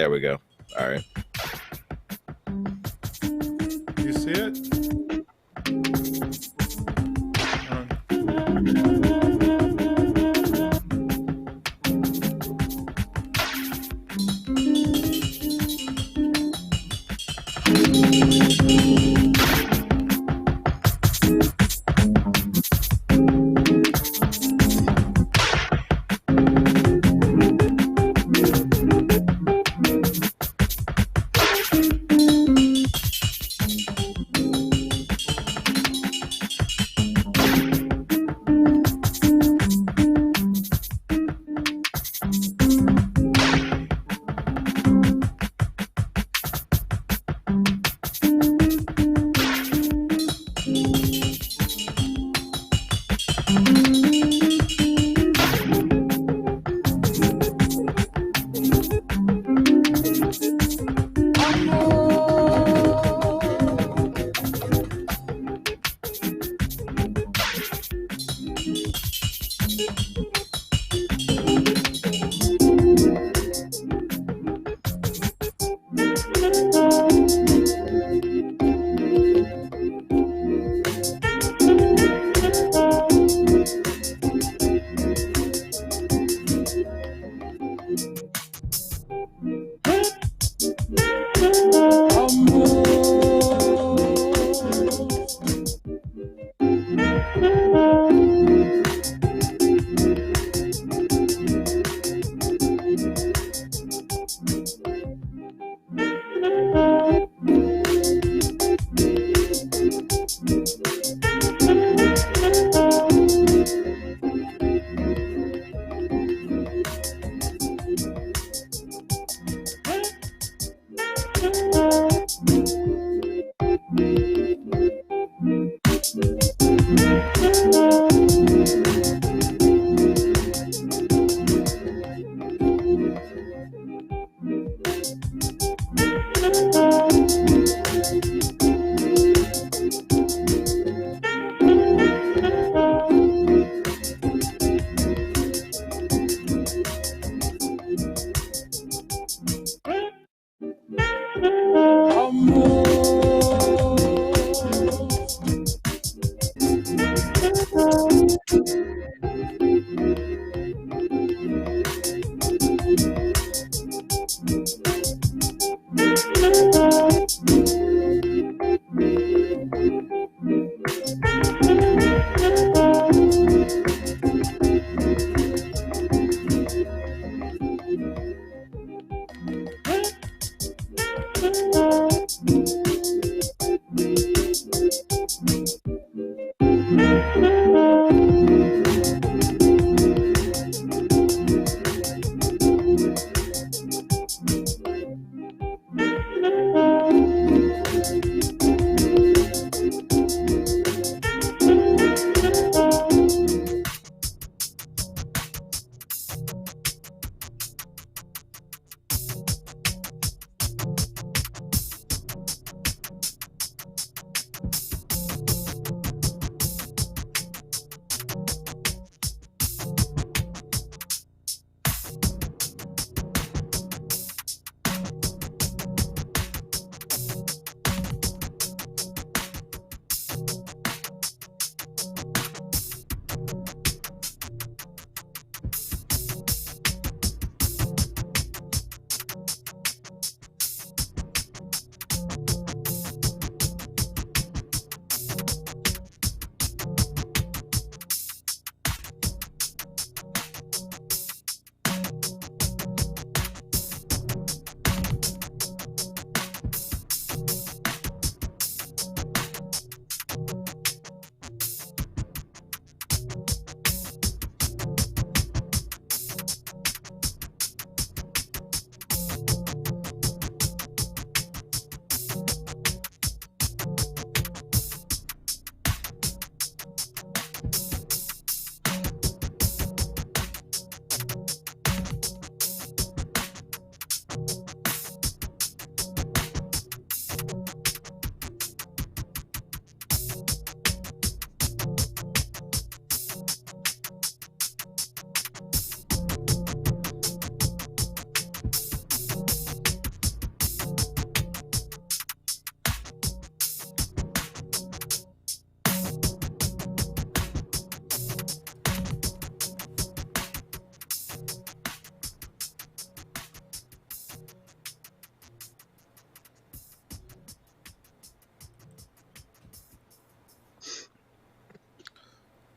There we go. All right. You see it?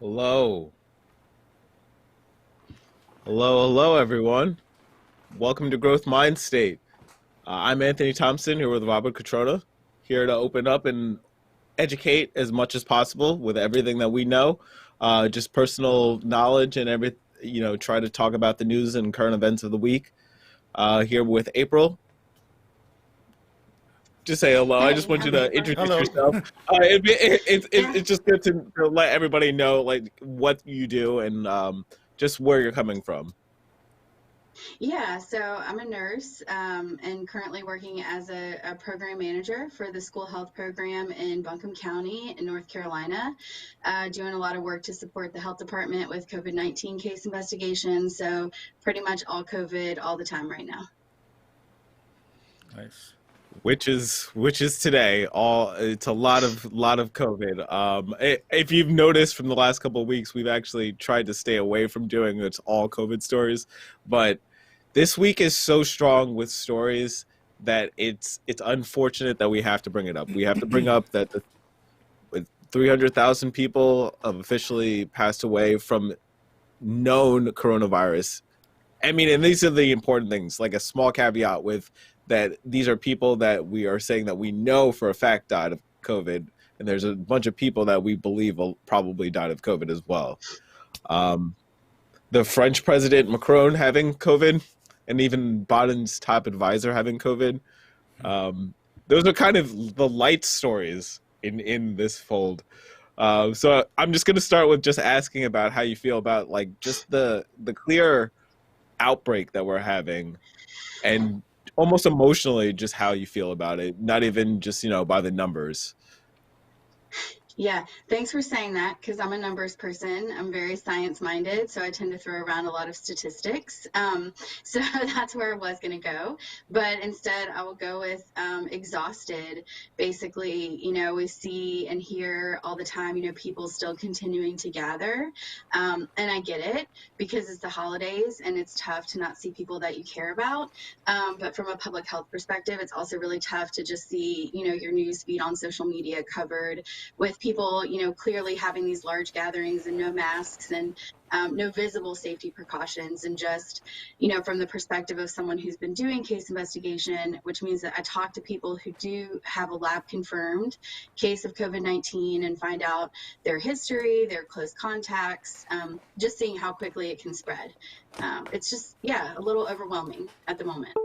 Hello. Hello, everyone. Welcome to Growth Mind State. I'm Anthony Thompson here with Robert Catrona, here to open up and educate as much as possible with everything that we know, just personal knowledge and try to talk about the news and current events of the week. Here with April. Just say hello. I just Hey, want you how's it to going? introduce Hello. yourself. Yeah, It's just good to let everybody know like what you do and just where you're coming from. yeah. So I'm a nurse and currently working as a program manager for the school health program in Buncombe County in North Carolina, doing a lot of work to support the health department with COVID-19 case investigations. So pretty much all COVID all the time right now. Nice. Which is today. All it's a lot of COVID. If you've noticed from the last couple of weeks, we've actually tried to stay away from doing it's all COVID stories, but this week is so strong with stories that it's unfortunate that we have to bring it up. We have to bring up that with 300,000 people have officially passed away from known coronavirus. I mean, and these are the important things, like a small caveat with that these are people that we are saying that we know for a fact died of COVID, and there's a bunch of people that we believe will probably died of COVID as well. Um, the French president Macron having COVID, and even Biden's top advisor having COVID. Um, those are kind of the light stories in this fold. So I'm just going to start with just asking about how you feel about like just the clear outbreak that we're having and almost emotionally just how you feel about it, not even just by the numbers. Yeah, thanks for saying that because I'm a numbers person. I'm very science minded, so I tend to throw around a lot of statistics. So that's where I was going to go. But instead, I will go with exhausted. Basically, we see and hear all the time, people still continuing to gather. And I get it because it's the holidays and it's tough to not see people that you care about. But from a public health perspective, it's also really tough to just see, your news feed on social media covered with people, clearly having these large gatherings and no masks and no visible safety precautions. And just, from the perspective of someone who's been doing case investigation, which means that I talk to people who do have a lab confirmed case of COVID-19 and find out their history, their close contacts, just seeing how quickly it can spread. It's just, yeah, a little overwhelming at the moment.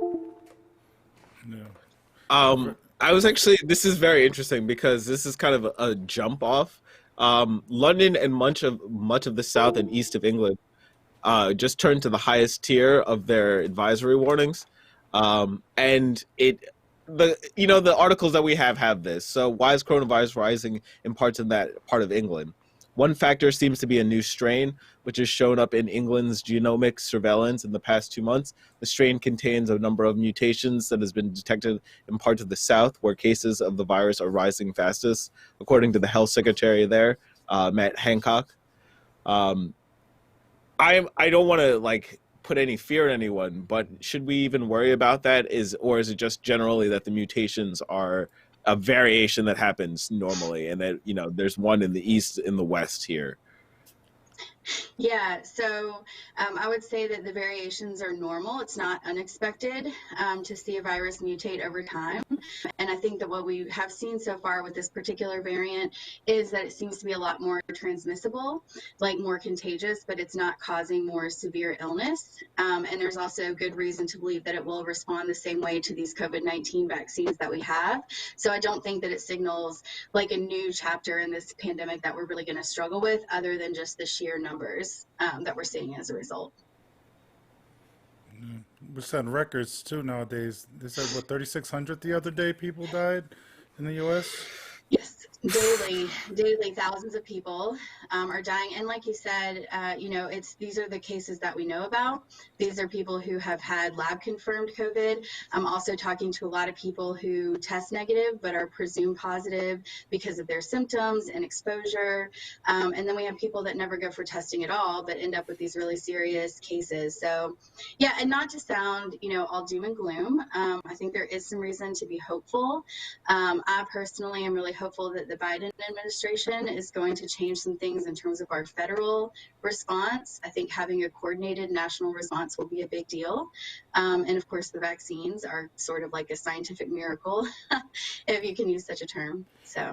Yeah. I was actually this is very interesting because this is kind of a jump off. London and much of the south and east of England just turned to the highest tier of their advisory warnings, and the articles that we have this. So why is coronavirus rising in parts of that part of England? One factor seems to be a new strain, which has shown up in England's genomic surveillance in the past 2 months. The strain contains a number of mutations that has been detected in parts of the south where cases of the virus are rising fastest, according to the health secretary there, Matt Hancock. Um, I don't want to like put any fear in anyone, but should we even worry about that? Or is it just generally that the mutations are a variation that happens normally, and that there's one in the east, in the west here? Yeah, so I would say that the variations are normal. It's not unexpected to see a virus mutate over time. And I think that what we have seen so far with this particular variant is that it seems to be a lot more transmissible, like more contagious, but it's not causing more severe illness. And there's also good reason to believe that it will respond the same way to these COVID-19 vaccines that we have. So I don't think that it signals like a new chapter in this pandemic that we're really going to struggle with, other than just the sheer numbers that we're seeing as a result. We're setting records too nowadays. They said what 3,600 the other day people died in the U.S. Yes, daily, thousands of people are dying, and like you said, it's these are the cases that we know about. These are people who have had lab confirmed COVID. I'm also talking to a lot of people who test negative but are presumed positive because of their symptoms and exposure. And then we have people that never go for testing at all but end up with these really serious cases. So, yeah, and not to sound, all doom and gloom. I think there is some reason to be hopeful. I personally am really hopeful that the Biden administration is going to change some things in terms of our federal response. I think having a coordinated national response will be a big deal. And of course, the vaccines are sort of like a scientific miracle, if you can use such a term. So.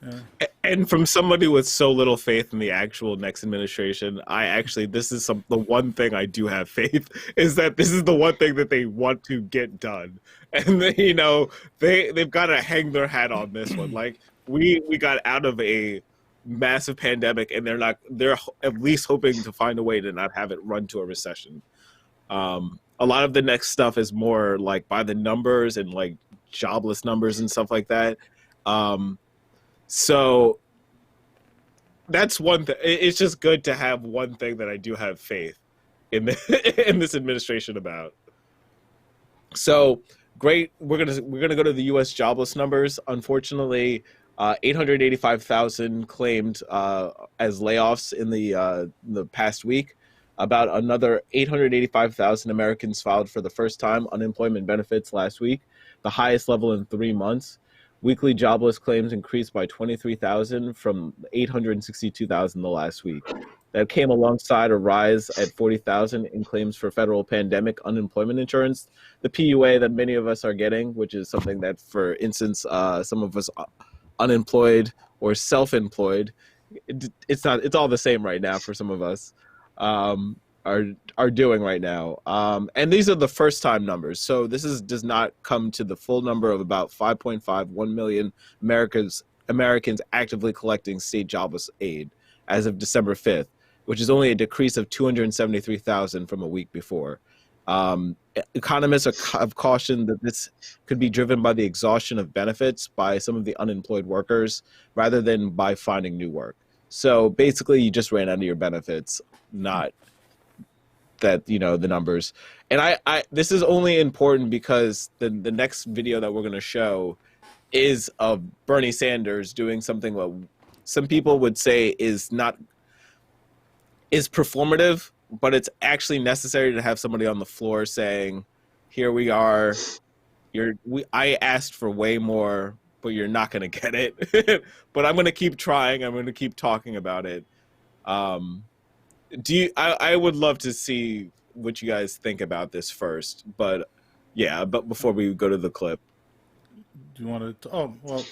Yeah. And from somebody with so little faith in the actual next administration, this is the one thing I do have faith is that this is the one thing that they want to get done, and they've got to hang their hat on this one. Like we got out of a massive pandemic, and they're at least hoping to find a way to not have it run to a recession. A lot of the next stuff is more like by the numbers and like jobless numbers and stuff like that. So that's one thing. It's just good to have one thing that I do have faith in in this administration about. So great. We're gonna go to the U.S. jobless numbers. Unfortunately, 885,000 claimed as layoffs in the past week. About another 885,000 Americans filed for the first time unemployment benefits last week, the highest level in 3 months. Weekly jobless claims increased by 23,000 from 862,000 the last week. That came alongside a rise at 40,000 in claims for federal pandemic unemployment insurance, the PUA that many of us are getting, which is something that, for instance, some of us unemployed or self-employed, it's all the same right now for some of us, are doing right now. And these are the first time numbers. So this does not come to the full number of about 5.51 million Americans actively collecting state jobless aid as of December 5th, which is only a decrease of 273,000 from a week before. Economists have cautioned that this could be driven by the exhaustion of benefits by some of the unemployed workers rather than by finding new work. So basically, you just ran out of your benefits, not that, the numbers. And I this is only important because the next video that we're going to show is of Bernie Sanders doing something that some people would say is performative, but it's actually necessary to have somebody on the floor saying, here we are, I asked for way more, but you're not going to get it. But I'm going to keep trying. I'm going to keep talking about it. I would love to see what you guys think about this first, but before we go to the clip. Do you want to? Oh, well,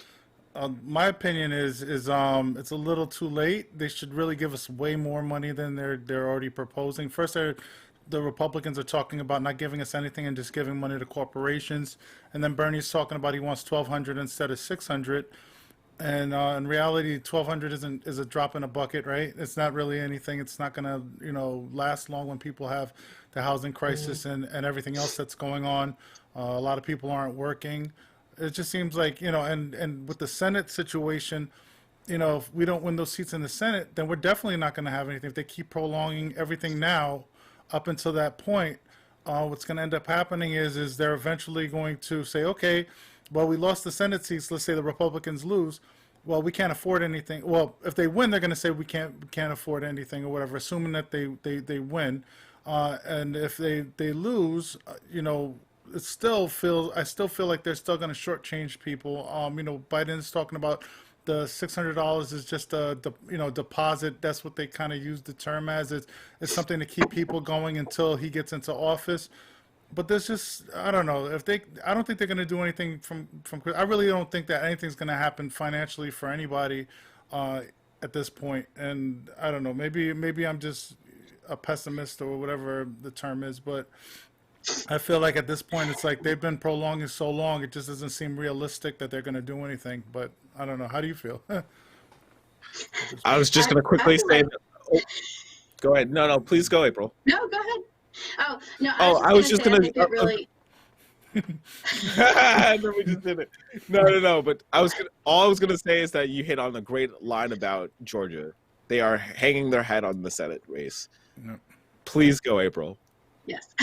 my opinion is it's a little too late. They should really give us way more money than they're already proposing. First, the Republicans are talking about not giving us anything and just giving money to corporations, and then Bernie's talking about he wants 1,200 instead of 600. And in reality, 1,200 is a drop in a bucket, right? It's not really anything. It's not going to, last long when people have the housing crisis and everything else that's going on. A lot of people aren't working. It just seems like, and with the Senate situation, if we don't win those seats in the Senate, then we're definitely not going to have anything. If they keep prolonging everything now up until that point, what's going to end up happening is they're eventually going to say, okay, well, we lost the Senate seats. Let's say the Republicans lose. Well, we can't afford anything. Well, if they win, they're going to say we can't afford anything or whatever, assuming that they win. And if they lose, I still feel like they're still going to shortchange people. Biden's talking about the $600 is just a deposit. That's what they kind of use the term as. It's something to keep people going until he gets into office. But there's just, I don't know, I don't think they're going to do anything I really don't think that anything's going to happen financially for anybody at this point. And I don't know, maybe I'm just a pessimist or whatever the term is, but I feel like at this point it's like they've been prolonging so long, it just doesn't seem realistic that they're going to do anything. But I don't know. How do you feel? I was just going to quickly say that. Oh, go ahead. No, please go, April. No, go ahead. Oh, no, I was just going to. Really... No, we just did it. No. But all I was gonna say is that you hit on a great line about Georgia. They are hanging their hat on the Senate race. Yep. Please go, April. Yes.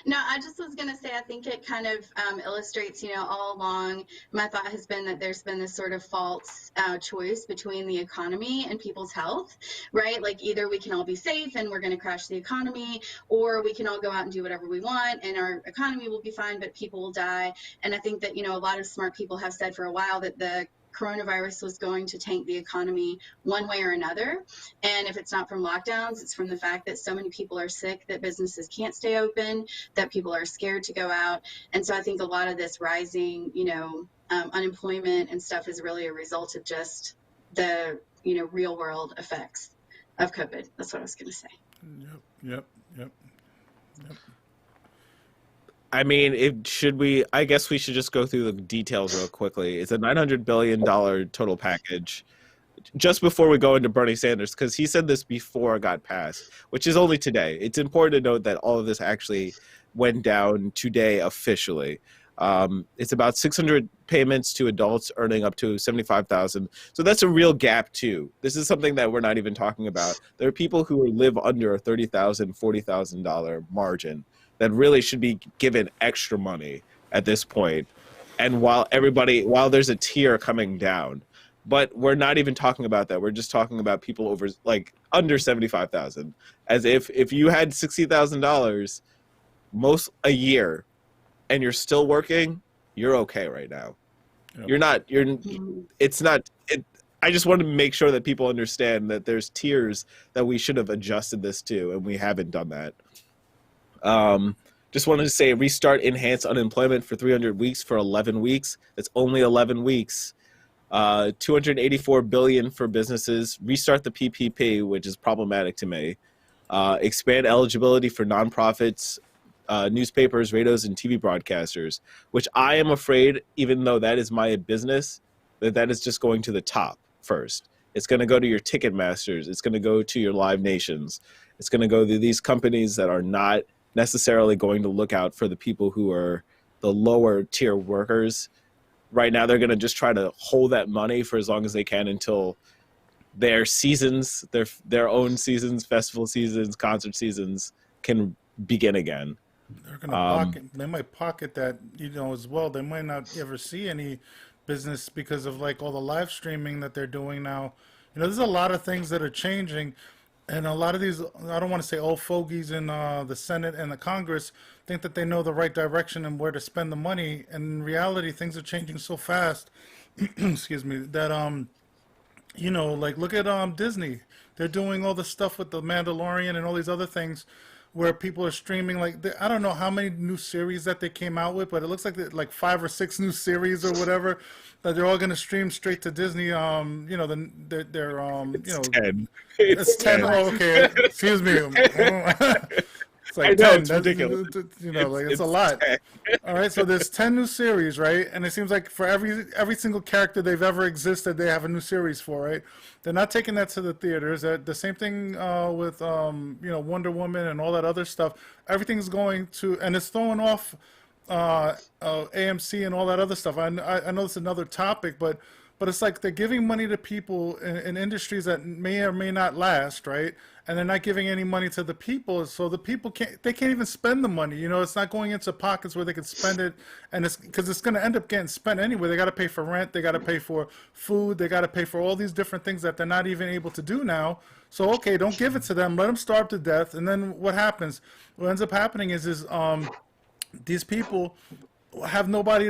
No, I just was going to say, I think it kind of illustrates, all along, my thought has been that there's been this sort of false choice between the economy and people's health, right? Like either we can all be safe and we're going to crash the economy, or we can all go out and do whatever we want and our economy will be fine, but people will die. And I think that, a lot of smart people have said for a while that the coronavirus was going to tank the economy one way or another. And if it's not from lockdowns, it's from the fact that so many people are sick that businesses can't stay open, that people are scared to go out. And so I think a lot of this rising, unemployment and stuff is really a result of just the, real world effects of COVID. That's what I was going to say. Yep. I mean, I guess we should just go through the details real quickly. It's a $900 billion total package. Just before we go into Bernie Sanders, because he said this before it got passed, which is only today. It's important to note that all of this actually went down today officially. It's about 600 payments to adults earning up to 75,000. So that's a real gap too. This is something that we're not even talking about. There are people who live under a $30,000, $40,000 margin that really should be given extra money at this point. And while there's a tier coming down, but we're not even talking about that. We're just talking about people over under 75,000, as if you had $60,000 a year and you're still working, you're okay right now. Yep. I just want to make sure that people understand that there's tiers that we should have adjusted this to, and we haven't done that. Just wanted to say restart enhanced unemployment for 300 weeks for 11 weeks. That's only 11 weeks. 284 billion for businesses. Restart the PPP, which is problematic to me. Expand eligibility for nonprofits, newspapers, radios, and TV broadcasters, which I am afraid, even though that is my business, that is just going to the top first. It's going to go to your Ticketmasters. It's going to go to your Live Nations. It's going to go to these companies that are not necessarily going to look out for the people who are the lower tier workers. Right now, they're going to just try to hold that money for as long as they can until their seasons, their own seasons, festival seasons, concert seasons can begin again. They're going to pocket. They might pocket that, as well. They might not ever see any business because of all the live streaming that they're doing now. There's a lot of things that are changing. And a lot of these, I don't want to say old fogies in the Senate and the Congress, think that they know the right direction and where to spend the money. And in reality, things are changing so fast, excuse me, that, look at Disney. They're doing all the stuff with The Mandalorian and all these other things where people are streaming. I don't know how many new series that they came out with, but it looks like 5 or 6 new series or whatever that they're all going to stream straight to Disney. It's 10. It's 10. Oh, okay. Excuse me. It's like 10. It's ridiculous. It's a lot. 10. All right, so there's 10 new series, right? And it seems like for every single character they've ever existed, they have a new series for, right? They're not taking that to the theaters. The same thing with Wonder Woman and all that other stuff. Everything's going to, and it's throwing off AMC and all that other stuff. I know it's another topic, but it's like they're giving money to people in industries that may or may not last, right? And they're not giving any money to the people, so the people can't even spend the money. It's not going into pockets where they can spend it, and because it's going to end up getting spent anyway. They got to pay for rent, they got to pay for food, they got to pay for all these different things that they're not even able to do now. So okay, don't give it to them, let them starve to death, and then what happens? What ends up happening is these people have nobody.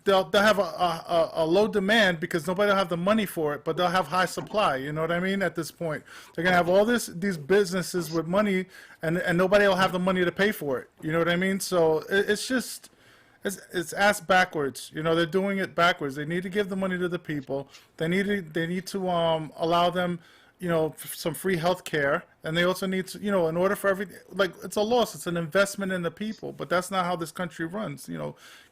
They'll have a low demand because nobody will have the money for it, but they'll have high supply. You know what I mean? At this point, they're gonna have all these businesses with money, and nobody will have the money to pay for it. You know what I mean? So it's just it's ass backwards. They're doing it backwards. They need to give the money to the people. They need to allow them some free health care, and they also need to, in order for everything, it's a loss, it's an investment in the people, but that's not how this country runs.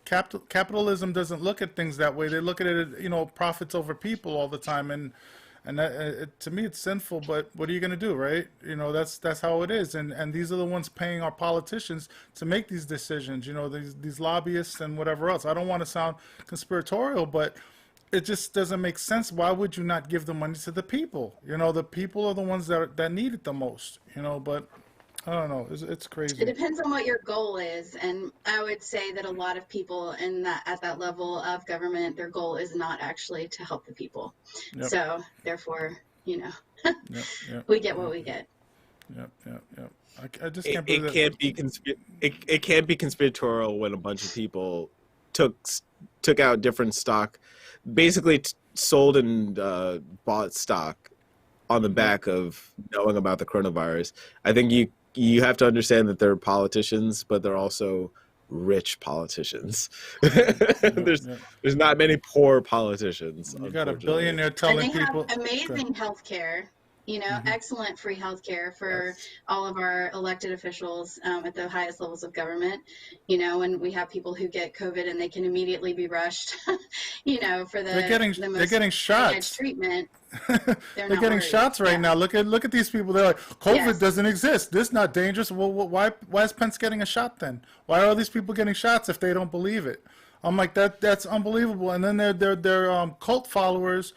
Capitalism doesn't look at things that way. They look at it, profits over people all the time, and that, to me, it's sinful, but what are you going to do, right? That's how it is, and these are the ones paying our politicians to make these decisions, these lobbyists and whatever else. I don't want to sound conspiratorial, but it just doesn't make sense. Why would you not give the money to the people? The people are the ones that need it the most. But I don't know. It's It crazy. depends on what your goal is, and I would say that a lot of people in that at that level of government, their goal is not actually to help the people. Yep. So therefore, Yep. Yep. we get what Yep. we get. Yep. Yep. Yep. I just it, can't believe it that. can't be it can't be conspiratorial when a bunch of people took took out different stock, basically sold and bought stock on the Yep. back of knowing about the coronavirus. I think you have to understand that they're politicians, but they're also rich politicians. Yep. Yep. there's Yep. there's not many poor politicians, You got a unfortunately. billionaire And telling they have people. Okay. amazing health care, Hmm. excellent free health care for Yes. all of our elected officials at the highest levels of government. And we have people who get COVID and they can immediately be rushed, for the They're most getting cutting edge shots. treatment. They're They're not getting worried. shots right Yeah. now. Look at these people. They're like, COVID Yes. doesn't exist. This is not dangerous. Well, why is Pence getting a shot then? Why are all these people getting shots if they don't believe it? I'm like that's unbelievable. And then their cult followers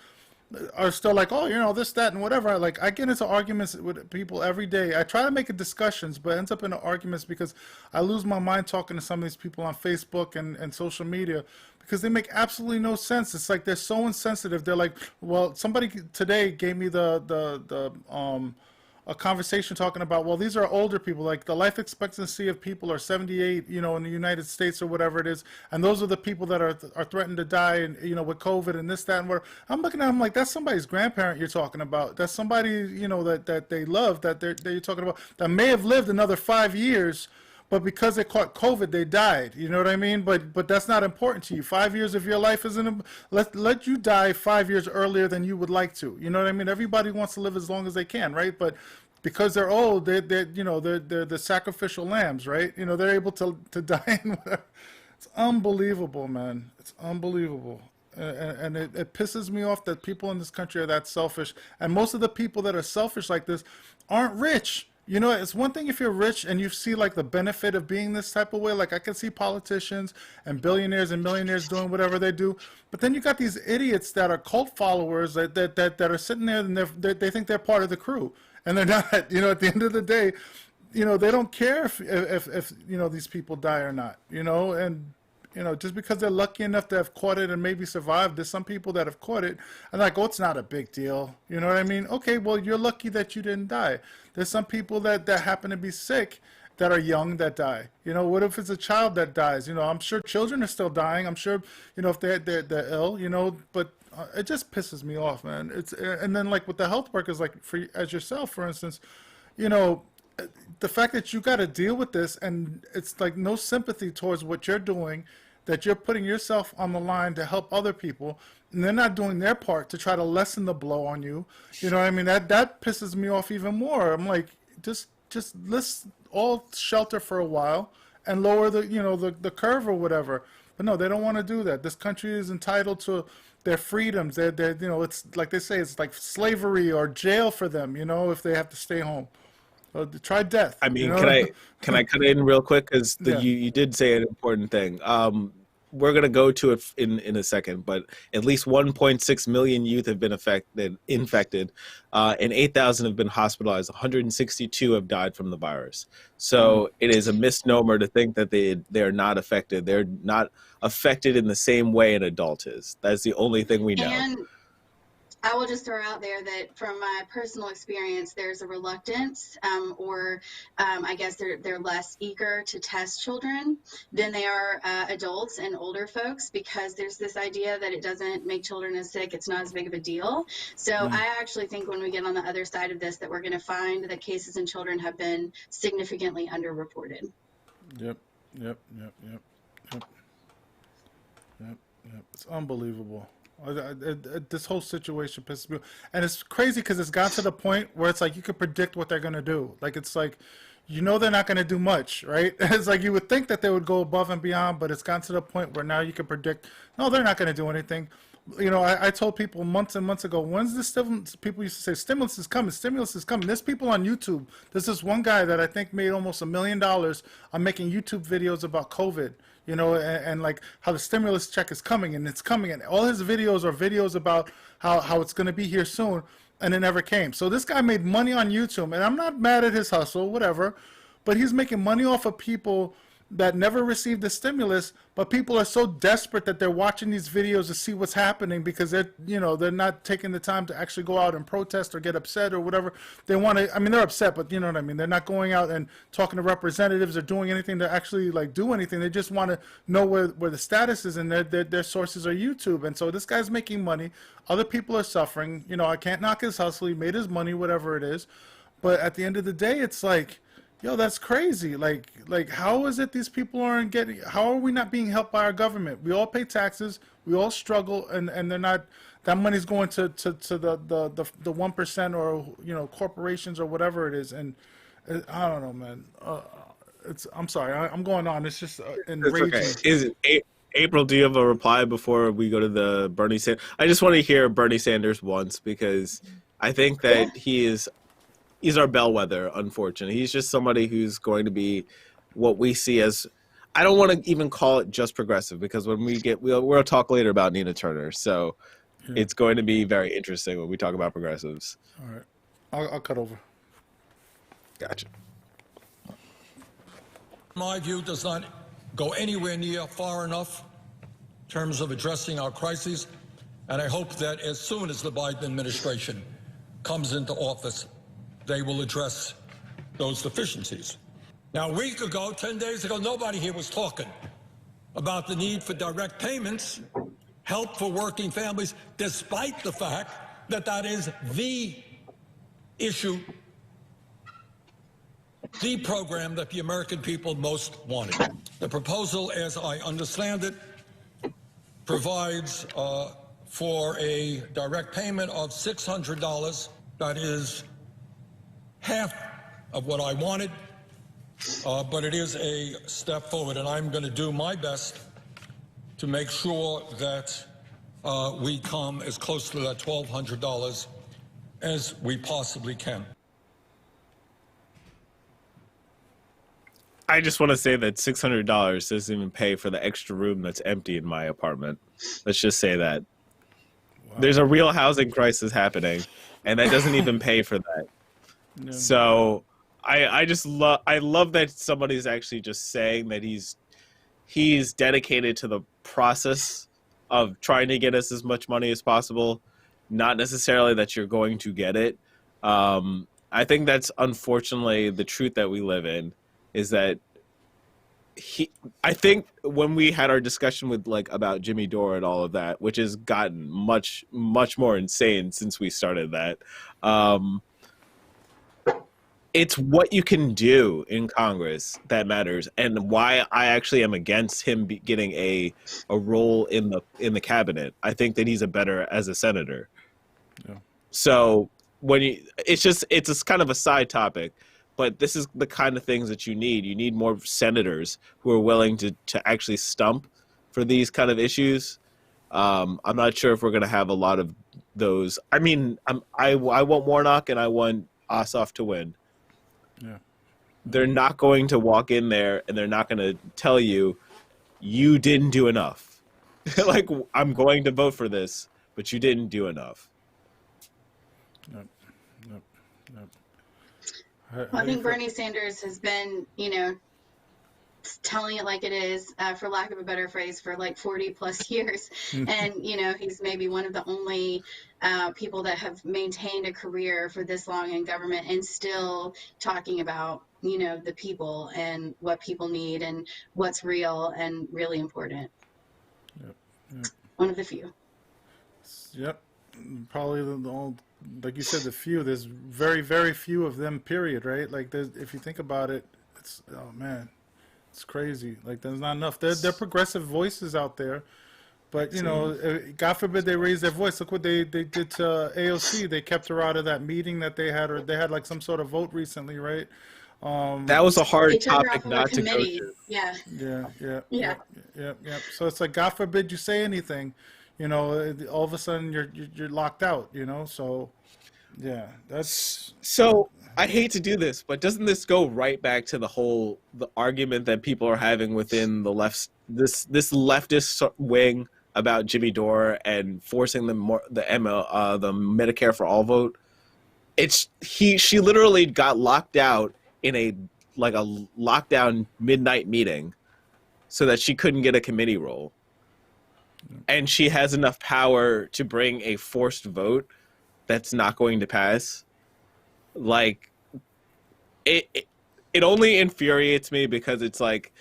are still like, oh, this, that, and whatever. Like, I get into arguments with people every day. I try to make it discussions, but it ends up in arguments because I lose my mind talking to some of these people on Facebook and social media because they make absolutely no sense. It's like they're so insensitive. They're like, well, somebody today gave me the a conversation talking about, well, these are older people. Like the life expectancy of people are 78, in the United States or whatever it is, and those are the people that are threatened to die, and with COVID and this, that, and whatever. I'm looking at them like that's somebody's grandparent you're talking about. That's somebody that they love that you're talking about that may have lived another 5 years. But because they caught COVID, they died. You know what I mean? But that's not important to you. 5 years of your life isn't. Let you die 5 years earlier than you would like to. You know what I mean? Everybody wants to live as long as they can, right? But because they're old, they're the sacrificial lambs, right? They're able to die and whatever. It's unbelievable, man. It's unbelievable. And it pisses me off that people in this country are that selfish. And most of the people that are selfish like this aren't rich. It's one thing if you're rich and you see like the benefit of being this type of way. Like I can see politicians and billionaires and millionaires doing whatever they do, but then you got these idiots that are cult followers that are sitting there and they think they're part of the crew, and they're not. At the end of the day, they don't care if these people die or not. And just because they're lucky enough to have caught it and maybe survived, there's some people that have caught it and like, oh, it's not a big deal. You know what I mean? Okay, well, you're lucky that you didn't die. There's some people that happen to be sick that are young that die. What if it's a child that dies? I'm sure children are still dying. I'm sure, if they're ill, but it just pisses me off, man. And then like with the health workers, like as yourself, for instance, you know, the fact that you got to deal with this and it's like no sympathy towards what you're doing, that you're putting yourself on the line to help other people and they're not doing their part to try to lessen the blow on you. You know what I mean? That pisses me off even more. I'm like, just let's all shelter for a while and lower the curve or whatever. But no, they don't want to do that. This country is entitled to their freedoms. They're it's like they say, it's like slavery or jail for them, if they have to stay home. Try death. I mean, can I cut in real quick because Yeah. you did say an important thing. We're gonna go to it in a second, but at least 1.6 million youth have been infected, and 8,000 have been hospitalized. 162 have died from the virus. Mm. So it is a misnomer to think that they're not affected. They're not affected in the same way an adult is. That's the only thing we know. And I will just throw out there that from my personal experience, there's a reluctance, or I guess they're less eager to test children than they are adults and older folks, because there's this idea that it doesn't make children as sick, it's not as big of a deal. So Mm. I actually think when we get on the other side of this, that we're going to find that cases in children have been significantly underreported. Yep. Yep. Yep. Yep. Yep. Yep. Yep. It's unbelievable. This whole situation pisses me off. And it's crazy because it's gotten to the point where it's like you could predict what they're going to do. Like, it's like, they're not going to do much, right? It's like you would think that they would go above and beyond, but it's gotten to the point where now you can predict, no, they're not going to do anything. I told people months and months ago, when's this stimulus? People used to say, stimulus is coming, stimulus is coming. There's people on YouTube. There's this one guy that I think made almost $1 million on making YouTube videos about COVID, and like how the stimulus check is coming and it's coming. And all his videos are videos about how it's going to be here soon. and it never came. So this guy made money on YouTube, and I'm not mad at his hustle, whatever, but he's making money off of people that never received the stimulus, but people are so desperate that they're watching these videos to see what's happening because they're not taking the time to actually go out and protest or get upset or whatever they want to. I mean, they're upset, but you know what I mean. They're not going out and talking to representatives or doing anything to actually like do anything. They just want to know where the status is, and their sources are YouTube. And so this guy's making money. Other people are suffering. You know, I can't knock his hustle. He made his money, whatever it is. But at the end of the day, it's like, yo, that's crazy. Like, how is it these people aren't getting? How are we not being helped by our government? We all pay taxes. We all struggle, and they're not. That money's going to the 1% or corporations or whatever it is. And I don't know, man. I'm sorry. I'm going on. It's just enraging. It's okay. Is it April? Do you have a reply before we go to the Bernie Sanders? I just want to hear Bernie Sanders once because I think that he's our bellwether, unfortunately. He's just somebody who's going to be what we see as, I don't want to even call it just progressive, because when we'll talk later about Nina Turner. So it's going to be very interesting when we talk about progressives. All right. I'll cut over. Gotcha. My view does not go anywhere near far enough in terms of addressing our crises. And I hope that as soon as the Biden administration comes into office, they will address those deficiencies. Now, a week ago, 10 days ago, nobody here was talking about the need for direct payments, help for working families, despite the fact that that is the issue, the program that the American people most wanted. The proposal, as I understand it, provides for a direct payment of $600. That is half of what I wanted, but it is a step forward, and I'm going to do my best to make sure that we come as close to that $1,200 as we possibly can. I just want to say that $600 doesn't even pay for the extra room that's empty in my apartment. Let's just say that. Wow. There's a real housing crisis happening, and that doesn't even pay for that. No. So I love that somebody's actually just saying that he's dedicated to the process of trying to get us as much money as possible, not necessarily that you're going to get it. I think that's unfortunately the truth that we live in, is that I think when we had our discussion with about Jimmy Dore and all of that, which has gotten much, much more insane since we started that, it's what you can do in Congress that matters, and why I actually am against him getting a role in the cabinet. I think that he's better as a senator. Yeah. So it's kind of a side topic, but this is the kind of things that you need. You need more senators who are willing to actually stump for these kind of issues. I'm not sure if we're going to have a lot of those. I mean, I want Warnock and I want Ossoff to win. Yeah. They're not going to walk in there and they're not going to tell you didn't do enough. I'm going to vote for this, but you didn't do enough. Yep. Well, I think Bernie Sanders has been, telling it like it is, for lack of a better phrase, for 40 plus years. And, he's maybe one of the only people that have maintained a career for this long in government and still talking about, the people and what people need and what's real and really important. Yep. One of the few. Yep. Probably the old, like you said, the few. There's very, very few of them, period, right? If you think about it, it's, oh man, it's crazy. There's not enough. There are progressive voices out there, but God forbid they raise their voice. Look what they did to AOC. They kept her out of that meeting that they had, or they had some sort of vote recently, right? That was a hard topic not to go to. Yeah. So it's God forbid you say anything, all of a sudden you're locked out, So, yeah, that's. So I hate to do this, but doesn't this go right back to the argument that people are having within the left, this leftist wing about Jimmy Dore and forcing the Medicare for all vote? she literally got locked out in a lockdown midnight meeting so that she couldn't get a committee role. And she has enough power to bring a forced vote that's not going to pass. Like, it only infuriates me because it's like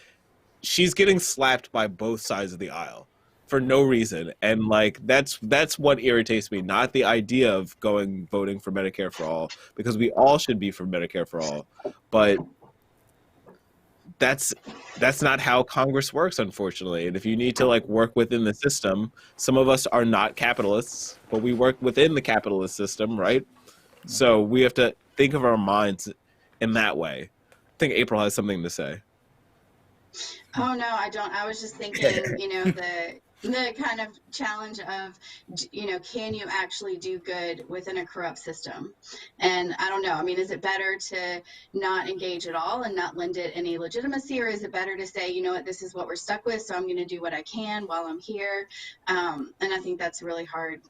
she's getting slapped by both sides of the aisle for no reason, and like that's what irritates me, not the idea of voting for Medicare for all, because we all should be for Medicare for all, but that's not how Congress works, unfortunately. And if you need to like work within the system, some of us are not capitalists, but we work within the capitalist system, right? So we have to think of our minds in that way. I think April has something to say. Oh no, I don't. I was just thinking, the kind of challenge of, can you actually do good within a corrupt system? And I don't know. I mean, is it better to not engage at all and not lend it any legitimacy, or is it better to say, you know what, this is what we're stuck with, so I'm going to do what I can while I'm here? And I think that's really hard.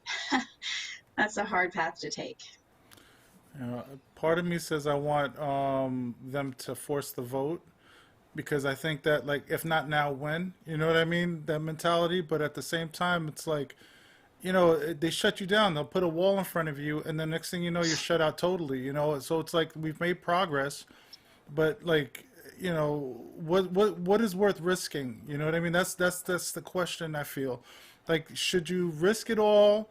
That's a hard path to take. Part of me says I want them to force the vote, because I think that, like, if not now, when? You know what I mean? That mentality. But at the same time, it's like, they shut you down. They'll put a wall in front of you, and the next thing you know, you're shut out totally. So it's like we've made progress, but like, what is worth risking? You know what I mean? That's the question I feel. Like, should you risk it all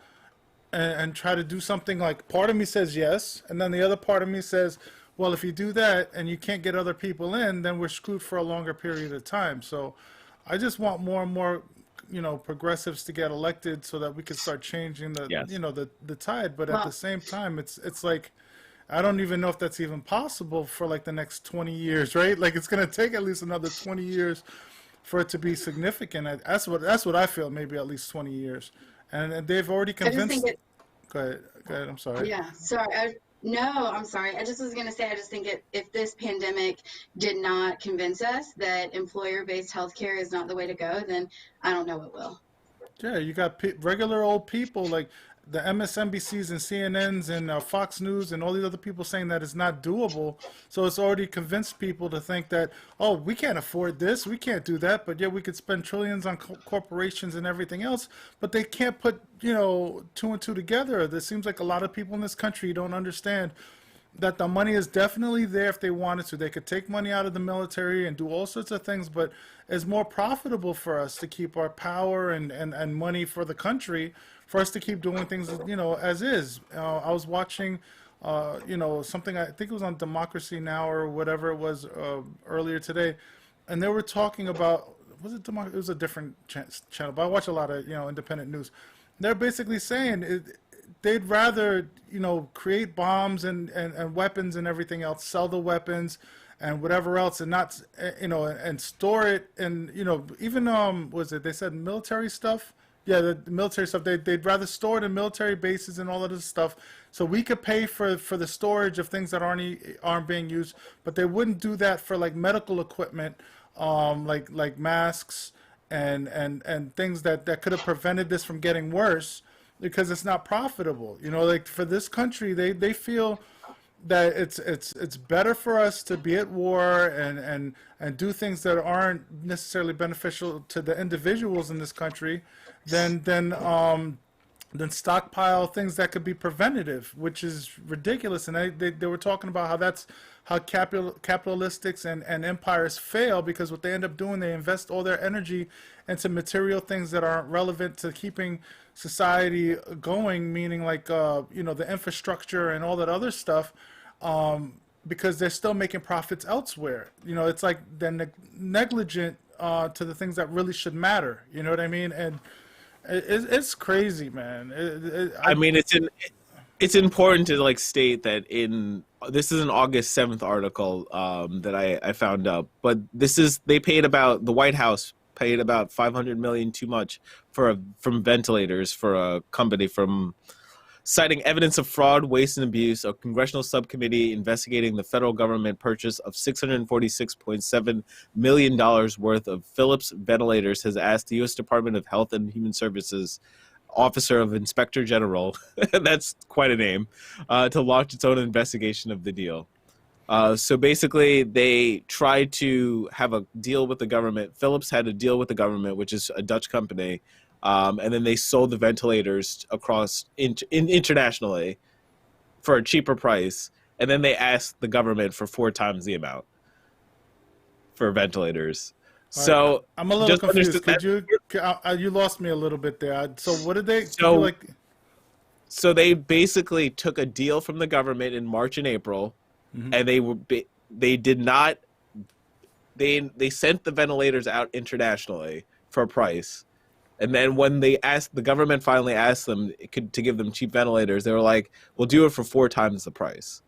and try to do something? Like, part of me says yes, and then the other part of me says, well, if you do that and you can't get other people in, then we're screwed for a longer period of time. So I just want more and more, progressives to get elected so that we can start changing the tide. But at the same time, it's like, I don't even know if that's even possible for like the next 20 years, right? Like, it's going to take at least another 20 years for it to be significant. That's what I feel, maybe at least 20 years. And they've already convinced. Go ahead. I'm sorry. Yeah, sorry. No, I'm sorry. I just was going to say, I just think if this pandemic did not convince us that employer-based healthcare is not the way to go, then I don't know what will. Yeah, you got regular old people like the MSNBCs and CNNs and Fox News and all these other people saying that it's not doable. So it's already convinced people to think that, oh, we can't afford this, we can't do that, but yeah, we could spend trillions on corporations and everything else, but they can't put, two and two together. There seems like a lot of people in this country don't understand that the money is definitely there if they wanted to. They could take money out of the military and do all sorts of things, but it's more profitable for us to keep our power and money for the country, for us to keep doing things, as is. I was watching, something, I think it was on Democracy Now! Or whatever it was earlier today, and they were talking about, was it Democracy? It was a different channel, but I watch a lot of, independent news. They're basically saying they'd rather, create bombs and weapons and everything else, sell the weapons and whatever else, and not, and store it. And, even, they said military stuff? Yeah, the military stuff. They'd rather store it in military bases and all of this stuff, so we could pay for the storage of things that aren't being used. But they wouldn't do that for like medical equipment, like masks and things that could have prevented this from getting worse, because it's not profitable. Like, for this country, they feel that it's better for us to be at war and do things that aren't necessarily beneficial to the individuals in this country than stockpile things that could be preventative, which is ridiculous. And they were talking about how capitalistics and empires fail, because what they end up doing, they invest all their energy into material things that aren't relevant to keeping society going, meaning like the infrastructure and all that other stuff, because they're still making profits elsewhere. It's like they're negligent to the things that really should matter. You know what I mean? And it's crazy, man. It's important to like state that this is an August 7th article that I found out, but the White House paid about $500 million too much from ventilators for a company citing evidence of fraud, waste, and abuse. A congressional subcommittee investigating the federal government purchase of $646.7 million worth of Philips ventilators has asked the U.S. Department of Health and Human Services Officer of Inspector General, that's quite a name, to launch its own investigation of the deal. So basically, they tried to have a deal with the government. Philips had a deal with the government, which is a Dutch company, and then they sold the ventilators across internationally for a cheaper price. And then they asked the government for 4 times the amount for ventilators. All right, So I'm a little just confused. understood You lost me a little bit there. So what did they? Could you So like? so they basically took a deal from the government in March and April, and they did not they sent the ventilators out internationally for a price. And then when the government finally asked them to give them cheap ventilators, they were like, "We'll do it for 4 times the price."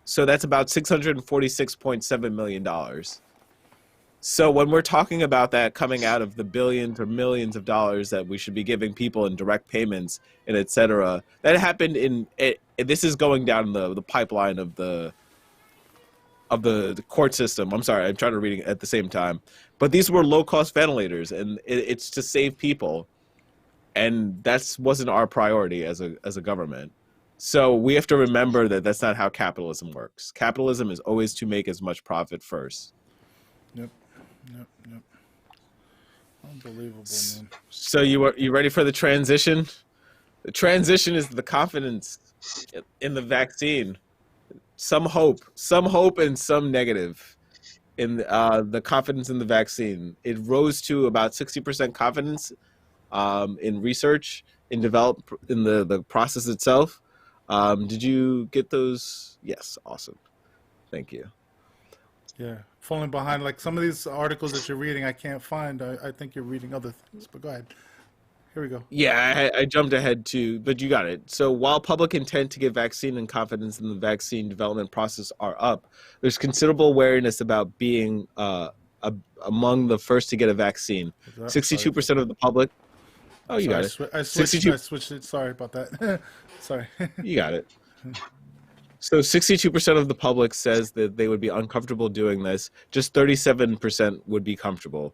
So that's about $646.7 million. So when we're talking about that coming out of the billions or millions of dollars that we should be giving people in direct payments and et cetera, that happened this is going down the pipeline of the court system. I'm sorry, I'm trying to read it at the same time. But these were low-cost ventilators, and it's to save people. And that wasn't our priority as a government. So we have to remember that that's not how capitalism works. Capitalism is always to make as much profit first. Yep. Unbelievable, man. So you ready for the transition? The transition is the confidence in the vaccine. Some hope, and some negative in the confidence in the vaccine. It rose to about 60% confidence in research, in the process itself. Did you get those? Yes, awesome. Thank you. Yeah, falling behind. Like some of these articles that you're reading, I can't find. I think you're reading other things, but go ahead. Here we go. Yeah, I jumped ahead too, but you got it. So while public intent to get vaccine and confidence in the vaccine development process are up, there's considerable awareness about being among the first to get a vaccine. 62% of the public. Oh, you got it. I switched it. Sorry about that. Sorry. You got it. So 62% of the public says that they would be uncomfortable doing this. Just 37% would be comfortable.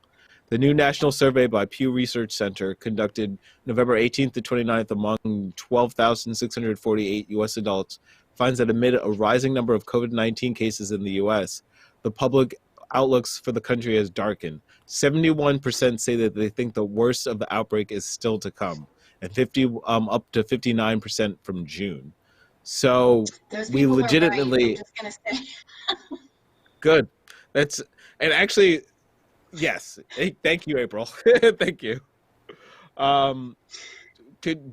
The new national survey by Pew Research Center, conducted November 18th to 29th among 12,648 U.S. adults, finds that amid a rising number of COVID-19 cases in the U.S., the public outlooks for the country has darkened. 71% say that they think the worst of the outbreak is still to come, and up to 59% from June. So we legitimately, right. I'm just gonna say. good. And actually, yes. Hey, thank you, April. Thank you. Do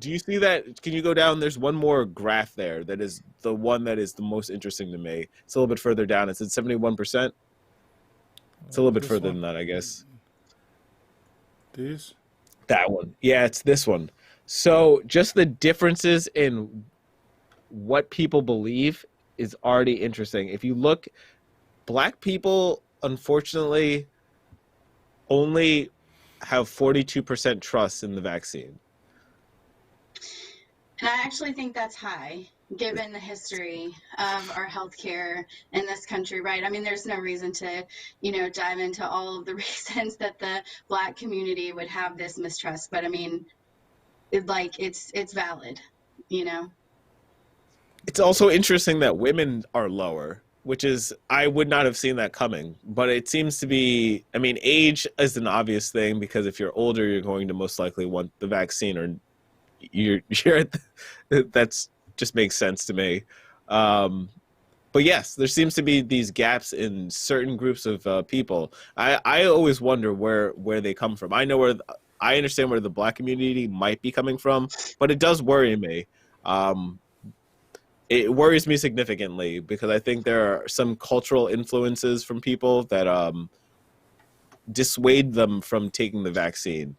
you see that? Can you go down? There's one more graph there that is the one that is the most interesting to me. It's a little bit further down. It's at 71%. It's a little bit further than that, I guess. These? That one. Yeah, it's this one. So just the differences in what people believe is already interesting. If you look, Black people, unfortunately, only have 42% trust in the vaccine. And I actually think that's high, given the history of our healthcare in this country, right? I mean, there's no reason to, dive into all of the reasons that the Black community would have this mistrust. But I mean, it's valid, It's also interesting that women are lower, which is, I would not have seen that coming. But it seems to be, I mean, age is an obvious thing, because if you're older, you're going to most likely want the vaccine, or that's just makes sense to me. But yes, there seems to be these gaps in certain groups of people. I always wonder where they come from. I understand where the Black community might be coming from, but it does worry me. It worries me significantly, because I think there are some cultural influences from people that dissuade them from taking the vaccine.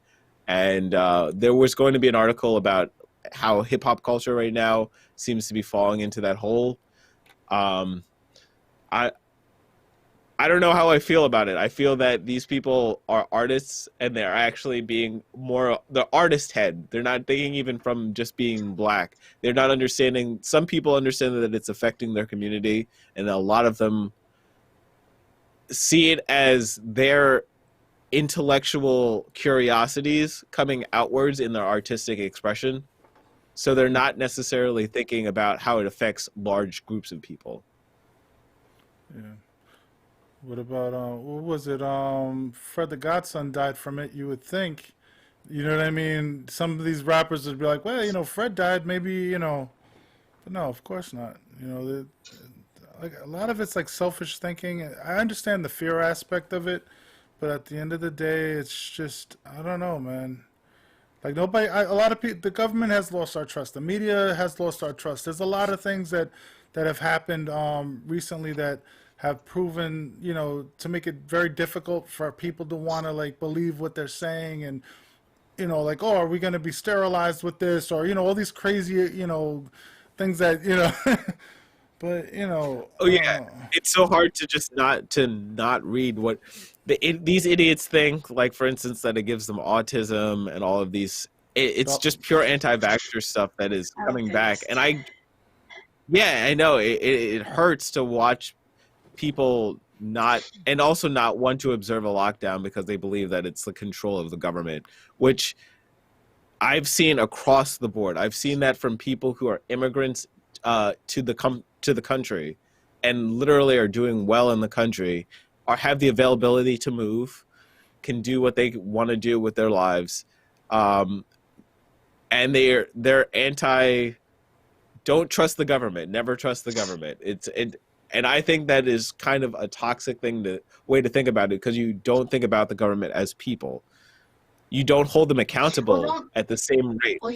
And there was going to be an article about how hip hop culture right now seems to be falling into that hole. I don't know how I feel about it. I feel that these people are artists, and they're actually being the artist head. They're not thinking even from just being Black. They're not understanding. Some people understand that it's affecting their community, and a lot of them see it as their intellectual curiosities coming outwards in their artistic expression. So they're not necessarily thinking about how it affects large groups of people. Yeah. What about what was it? Fred the Godson died from it. You would think, you know what I mean? Some of these rappers would be like, well, Fred died, maybe, but no, of course not. Like a lot of it's like selfish thinking. I understand the fear aspect of it, but at the end of the day, it's just I don't know, man. Like nobody, a lot of people, the government has lost our trust. The media has lost our trust. There's a lot of things that have happened recently that have proven, to make it very difficult for people to want to like believe what they're saying and, like, oh, are we going to be sterilized with this or, all these crazy, things that, but, Oh yeah, it's so hard to just not read what these idiots think. Like for instance, that it gives them autism and all of these. It's just pure anti-vaxxer stuff that is Oh, coming back, goodness. and I know it hurts to watch people not and also not want to observe a lockdown because they believe that it's the control of the government, which I've seen across the board. I've seen that from people who are immigrants to the country and literally are doing well in the country, or have the availability to move, can do what they want to do with their lives, and they're anti. Don't trust the government. Never trust the government. And I think that is kind of a toxic way to think about it because you don't think about the government as people. You don't hold them Well, accountable don't. at the same rate. Well,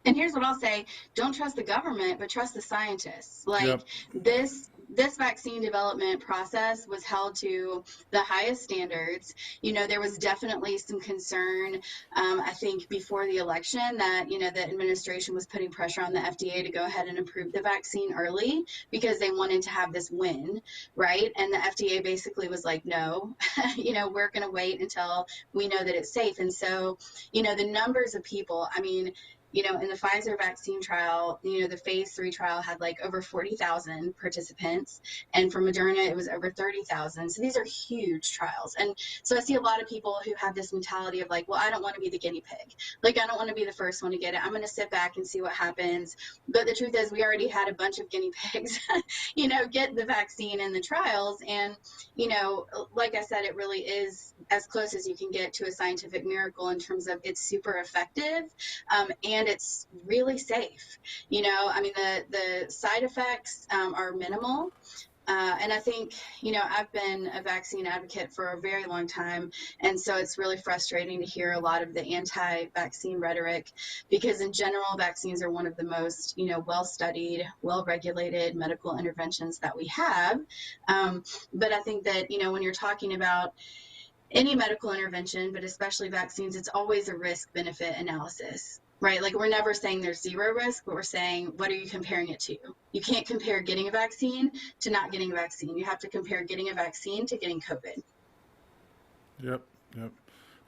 here's what I'll say: don't trust the government, but trust the scientists. Like yep. this vaccine development process was held to the highest standards. There was definitely some concern, I think, before the election that the administration was putting pressure on the FDA to go ahead and approve the vaccine early because they wanted to have this win, right? And the FDA basically was like, no, we're going to wait until we know that it's safe. And so, the numbers of people, I mean, in the Pfizer vaccine trial, the phase 3 trial had like over 40,000 participants. And for Moderna, it was over 30,000. So these are huge trials. And so I see a lot of people who have this mentality of like, well, I don't want to be the guinea pig. Like, I don't want to be the first one to get it. I'm going to sit back and see what happens. But the truth is, we already had a bunch of guinea pigs, get the vaccine in the trials. And, like I said, it really is as close as you can get to a scientific miracle in terms of it's super effective. And it's really safe. I mean, the side effects are minimal. And I think, I've been a vaccine advocate for a very long time. And so it's really frustrating to hear a lot of the anti-vaccine rhetoric because in general, vaccines are one of the most, well-studied, well-regulated medical interventions that we have. But I think that, when you're talking about any medical intervention, but especially vaccines, it's always a risk-benefit analysis. Right? Like, we're never saying there's zero risk, but we're saying, what are you comparing it to? You can't compare getting a vaccine to not getting a vaccine. You have to compare getting a vaccine to getting COVID. Yep.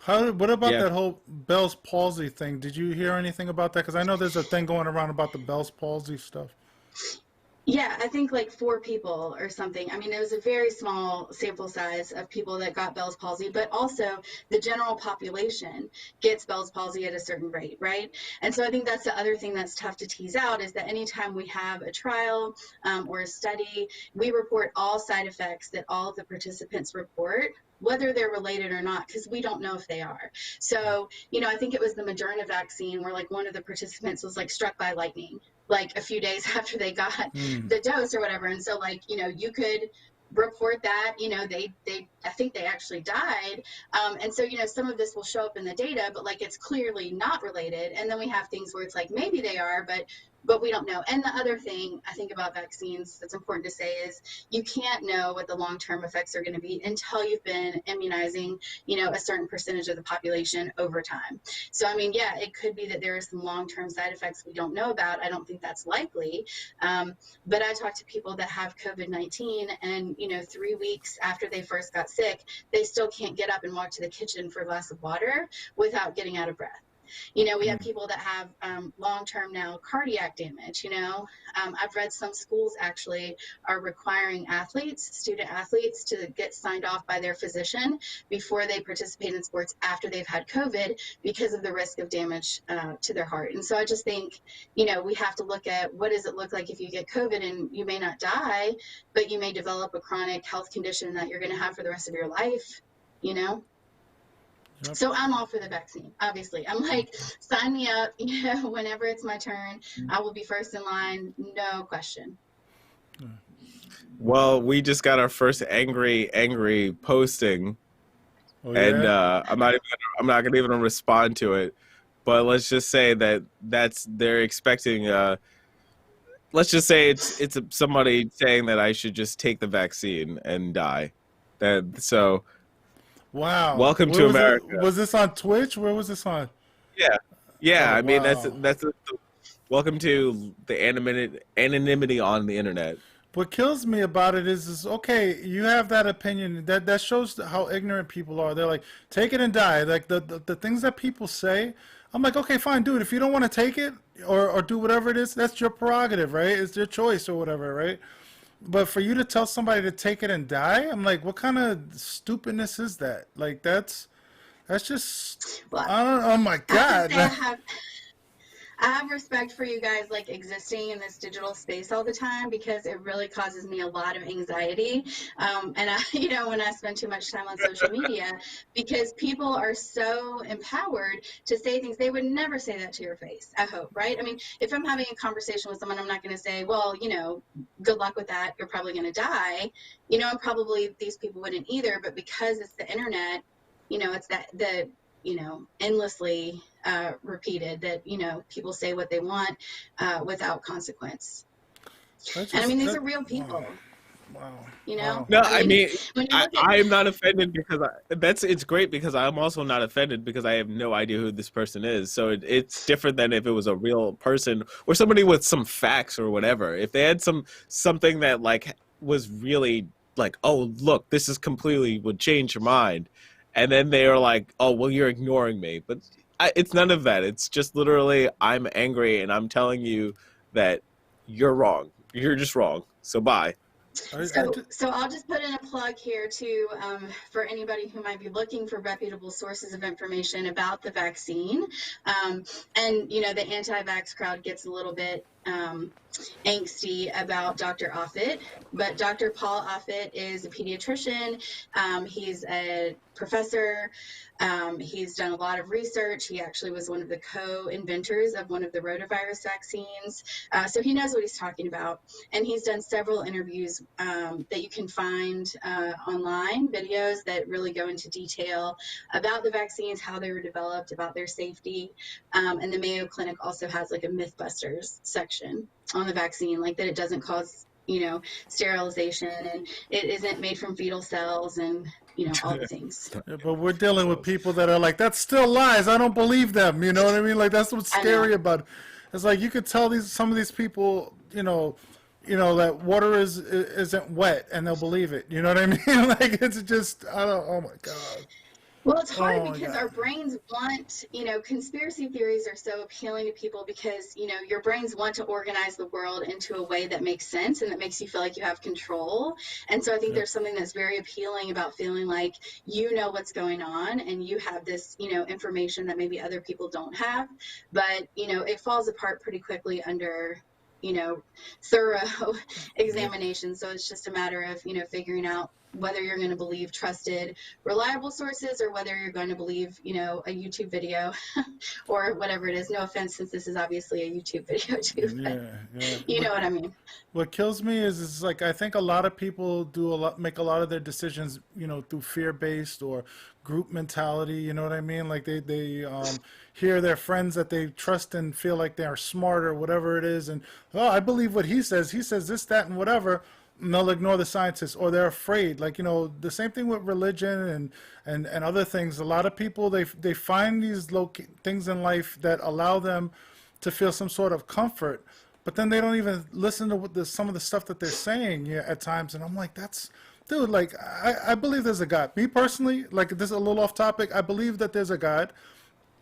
What about Yeah. that whole Bell's palsy thing? Did you hear anything about that? Because I know there's a thing going around about the Bell's palsy stuff. Yeah, I think like 4 people or something. I mean, it was a very small sample size of people that got Bell's palsy, but also the general population gets Bell's palsy at a certain rate, right? And so I think that's the other thing that's tough to tease out is that anytime we have a trial or a study, we report all side effects that all of the participants report, whether they're related or not, because we don't know if they are. So, I think it was the Moderna vaccine where like one of the participants was like struck by lightning, like a few days after they got the dose or whatever. And so like, you could report that, I think they actually died. And so, some of this will show up in the data, but like, it's clearly not related. And then we have things where it's like, maybe they are, but we don't know. And the other thing I think about vaccines that's important to say is you can't know what the long-term effects are going to be until you've been immunizing, a certain percentage of the population over time. So, I mean, yeah, it could be that there are some long-term side effects we don't know about. I don't think that's likely. But I talk to people that have COVID-19 and, 3 weeks after they first got sick, they still can't get up and walk to the kitchen for a glass of water without getting out of breath. You know, we have people that have long-term now cardiac damage. You know, I've read some schools actually are requiring student athletes, to get signed off by their physician before they participate in sports after they've had COVID, because of the risk of damage to their heart. And so I just think, you know, we have to look at, what does it look like if you get COVID, and you may not die, but you may develop a chronic health condition that you're going to have for the rest of your life, you know? Yep. So I'm all for the vaccine, obviously. I'm like, sign me up, you know, whenever it's my turn, I will be first in line, no question. Well, we just got our first angry posting, Oh, and yeah? I'm not gonna even respond to it. But let's just say they're expecting. Let's just say it's somebody saying that I should just take the vaccine and die. So Wow. welcome Where to was it? America. Was this on Twitch? Where was this on? Yeah, yeah. Oh, I mean wow. welcome to the anonymity on the internet. What kills me about it is okay, you have that opinion. That shows how ignorant people are. They're like, take it and die. Like the things that people say, I'm like, okay, fine, dude. If you don't want to take it or do whatever it is, that's your prerogative, right? It's your choice or whatever, right? But for you to tell somebody to take it and die, I'm like, what kind of stupidness is that? Like that's just, Well, I don't. Oh my I have to God. say I have respect for you guys, like, existing in this digital space all the time, because it really causes me a lot of anxiety. And I, you know, when I spend too much time on social media, because people are so empowered to say things, they would never say that to your face, I hope, right? I mean, if I'm having a conversation with someone, I'm not going to say, well, you know, good luck with that, you're probably going to die. You know, and probably these people wouldn't either, but because it's the internet, you know, it's you know, endlessly repeated that, you know, people say what they want without consequence. And I mean, these are real people. Wow. You know, No, I mean, when you look at, I am not offended because it's great, because I'm also not offended because I have no idea who this person is. So it's different than if it was a real person or somebody with some facts or whatever. If they had something that like was really like, oh, look, this is completely would change your mind. And then they are like, oh, well, you're ignoring me. But it's none of that. It's just literally, I'm angry and I'm telling you that you're wrong. You're just wrong. So bye. so I'll just put in a plug here too, for anybody who might be looking for reputable sources of information about the vaccine. And, you know, the anti-vax crowd gets a little bit angsty about Dr. Offit, but Dr. Paul Offit is a pediatrician. He's a professor. He's done a lot of research. He actually was one of the co-inventors of one of the rotavirus vaccines. So he knows what he's talking about. And he's done several interviews that you can find online, videos that really go into detail about the vaccines, how they were developed, about their safety. And the Mayo Clinic also has like a Mythbusters section on the vaccine, like that it doesn't cause, you know, sterilization, and it isn't made from fetal cells, and, you know, all the things. Yeah, but we're dealing with people that are like, that's still lies. I don't believe them. You know what I mean? Like that's what's scary about it. It's like you could tell some of these people, you know that water isn't wet, and they'll believe it. You know what I mean? Like it's just, I don't. Oh my God. Well, it's hard Oh, because God. our brains want, you know, conspiracy theories are so appealing to people because, you know, your brains want to organize the world into a way that makes sense and that makes you feel like you have control. And so I think there's something that's very appealing about feeling like you know what's going on and you have this, you know, information that maybe other people don't have. But, you know, it falls apart pretty quickly under, you know, thorough examination. So it's just a matter of, you know, figuring out whether you're going to believe trusted, reliable sources, or whether you're going to believe, you know, a YouTube video or whatever it is. No offense, since this is obviously a YouTube video too, but you know what I mean. What kills me is like, I think a lot of people make a lot of their decisions, you know, through fear-based or group mentality. You know what I mean? Like they hear their friends that they trust and feel like they are smart or whatever it is, and oh, I believe what he says. He says this, that, and whatever. And they'll ignore the scientists, or they're afraid. Like, you know, the same thing with religion and other things. A lot of people, they find these things in life that allow them to feel some sort of comfort, but then they don't even listen to some of the stuff that they're saying at times. And I'm like, dude, like, I believe there's a God. Me personally, like, this is a little off topic. I believe that there's a God.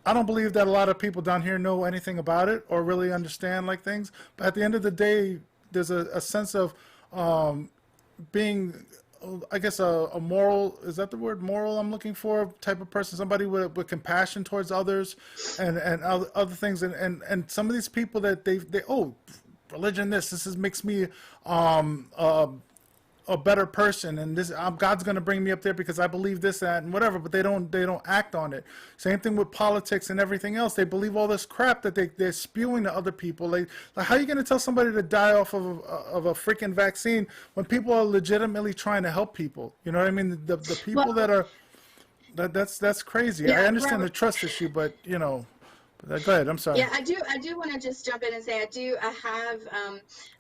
I don't believe that a lot of people down here know anything about it or really understand like things. But at the end of the day, there's a sense of um, being, I guess, a moral, is that the word moral I'm looking for, type of person, somebody with compassion towards others and other things. And some of these people that they oh, religion, this is makes me um, uh, a better person, and this God's going to bring me up there because I believe this, that, and whatever. But they don't act on it. Same thing with politics and everything else. They believe all this crap that they're spewing to other people. Like how are you going to tell somebody to die off of a freaking vaccine when people are legitimately trying to help people? You know what I mean? The people Well, that are that's crazy. I yeah, understand the Robert. trust issue, but you know, go ahead. I'm sorry. Yeah, I do want to just jump in and say I have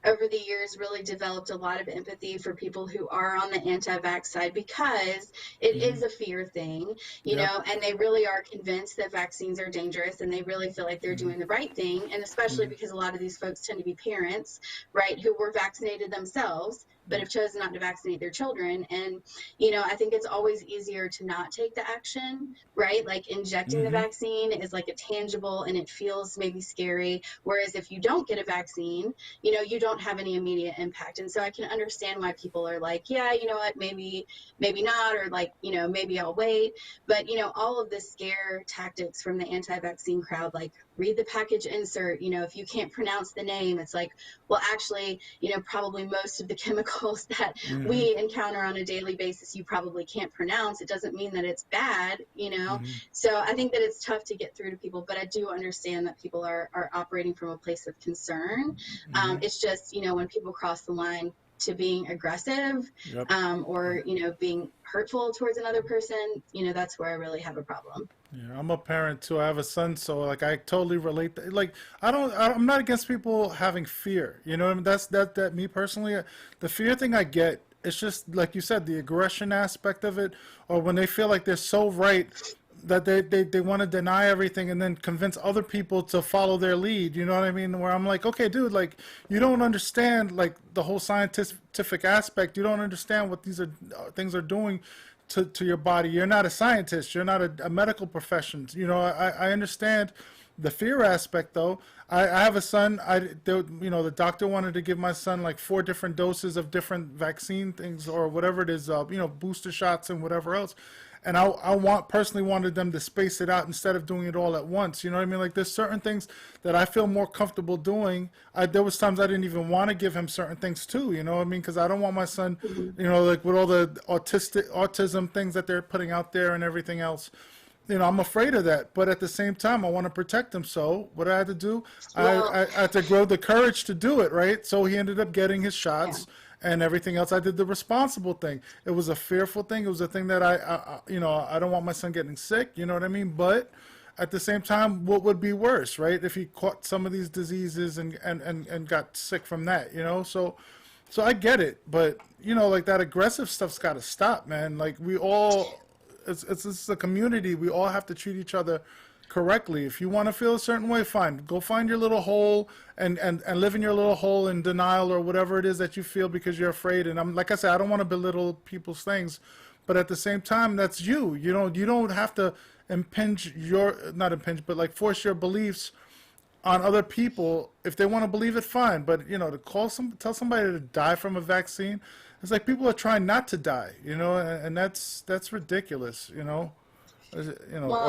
over the years really developed a lot of empathy for people who are on the anti-vax side because it Hmm. is a fear thing, Yep. and they really are convinced that vaccines are dangerous and they really feel like they're Hmm. doing the right thing. And especially Hmm. because a lot of these folks tend to be parents, right, who were vaccinated themselves but have chosen not to vaccinate their children. And, I think it's always easier to not take the action, right? Like injecting the Hmm. vaccine is like a tangible and it feels maybe scary. Whereas if you don't get a vaccine, you don't have any immediate impact. And so I can understand why people are like, yeah, you know what, maybe not, or like, maybe I'll wait. But, all of the scare tactics from the anti-vaccine crowd, like read the package insert, if you can't pronounce the name, it's like, well, actually, probably most of the chemicals that Hmm. we encounter on a daily basis, you probably can't pronounce. It doesn't mean that it's bad. Hmm. So I think that it's tough to get through to people, but I do understand that people are operating from a place of concern. Hmm. It's just, when people cross the line to being aggressive, Yep. or, being hurtful towards another person, that's where I really have a problem. Yeah, I'm a parent too. I have a son, so like I totally relate. Like I'm not against people having fear. You know what I mean? That me personally, the fear thing I get. It's just like you said, the aggression aspect of it, or when they feel like they're so right that they want to deny everything and then convince other people to follow their lead. You know what I mean? Where I'm like, okay, dude, like you don't understand like the whole scientific aspect. You don't understand what these are things are doing to your body. You're not a scientist. You're not a medical profession. You know, I understand the fear aspect though. I have a son. The doctor wanted to give my son like 4 different doses of different vaccine things or whatever it is, booster shots and whatever else. And personally wanted them to space it out instead of doing it all at once. You know what I mean? Like there's certain things that I feel more comfortable doing. There was times I didn't even want to give him certain things too. You know what I mean? Because I don't want my son, Mhm. like with all the autism things that they're putting out there and everything else. I'm afraid of that, but at the same time, I want to protect him. So what I had to do, Well, I had to grow the courage to do it, right? So he ended up getting his yeah. shots and everything else. I did the responsible thing. It was a fearful thing. It was a thing that I don't want my son getting sick. You know what I mean? But at the same time, what would be worse, right? If he caught some of these diseases and got sick from that, so I get it, but like that aggressive stuff's got to stop, man. Like we all, it's a community. We all have to treat each other correctly. If you want to feel a certain way, fine. Go find your little hole and live in your little hole in denial or whatever it is that you feel because you're afraid. And I'm like I said, I don't want to belittle people's things, but at the same time, that's you. You don't have to impinge your not impinge, but like force your beliefs on other people. If they want to believe it, fine. But tell somebody to die from a vaccine. It's like people are trying not to die, and that's ridiculous, Well, or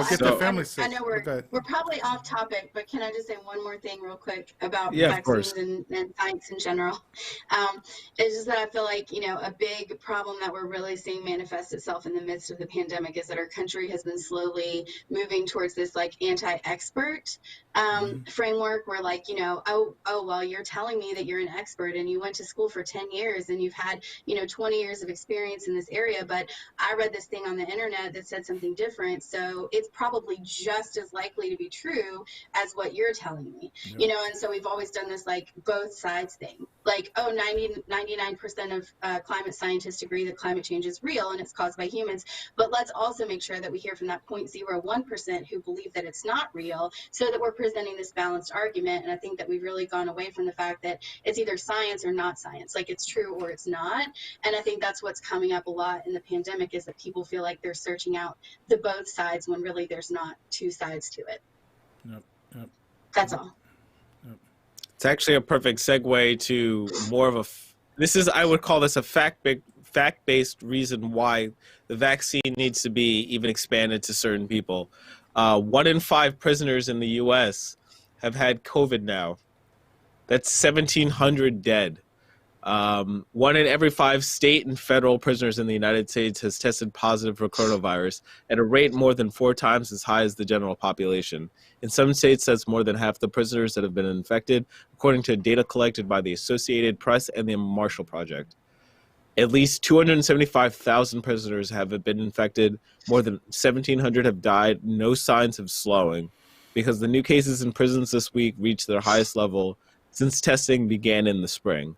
get their So family I sick. know But go ahead. we're probably off topic, but can I just say one more thing real quick about yeah, of vaccines course. and science in general? It's just that I feel like, a big problem that we're really seeing manifest itself in the midst of the pandemic is that our country has been slowly moving towards this like anti-expert Hmm. framework where like, well, you're telling me that you're an expert and you went to school for 10 years and you've had, 20 years of experience in this area, but I read this thing on the internet that said something different. So it's probably just as likely to be true as what you're telling me, Yep. and so we've always done this like both sides thing. Like, oh, 99% of climate scientists agree that climate change is real and it's caused by humans. But let's also make sure that we hear from that 0.01% who believe that it's not real so that we're presenting this balanced argument. And I think that we've really gone away from the fact that it's either science or not science, like it's true or it's not. And I think that's what's coming up a lot in the pandemic is that people feel like they're searching out the both both sides when really there's not two sides to it. Yep. Yep. That's all. It's actually a perfect segue to more of a. This is, I would call this a fact-based reason why the vaccine needs to be even expanded to certain people. 1 in 5 prisoners in the U.S. have had COVID now. That's 1,700 dead. 1 in every 5 state and federal prisoners in the United States has tested positive for coronavirus at a rate more than 4 times as high as the general population. In some states, that's more than half the prisoners that have been infected, according to data collected by the Associated Press and the Marshall Project. At least 275,000 prisoners have been infected. More than 1,700 have died. No signs of slowing, because the new cases in prisons this week reached their highest level since testing began in the spring,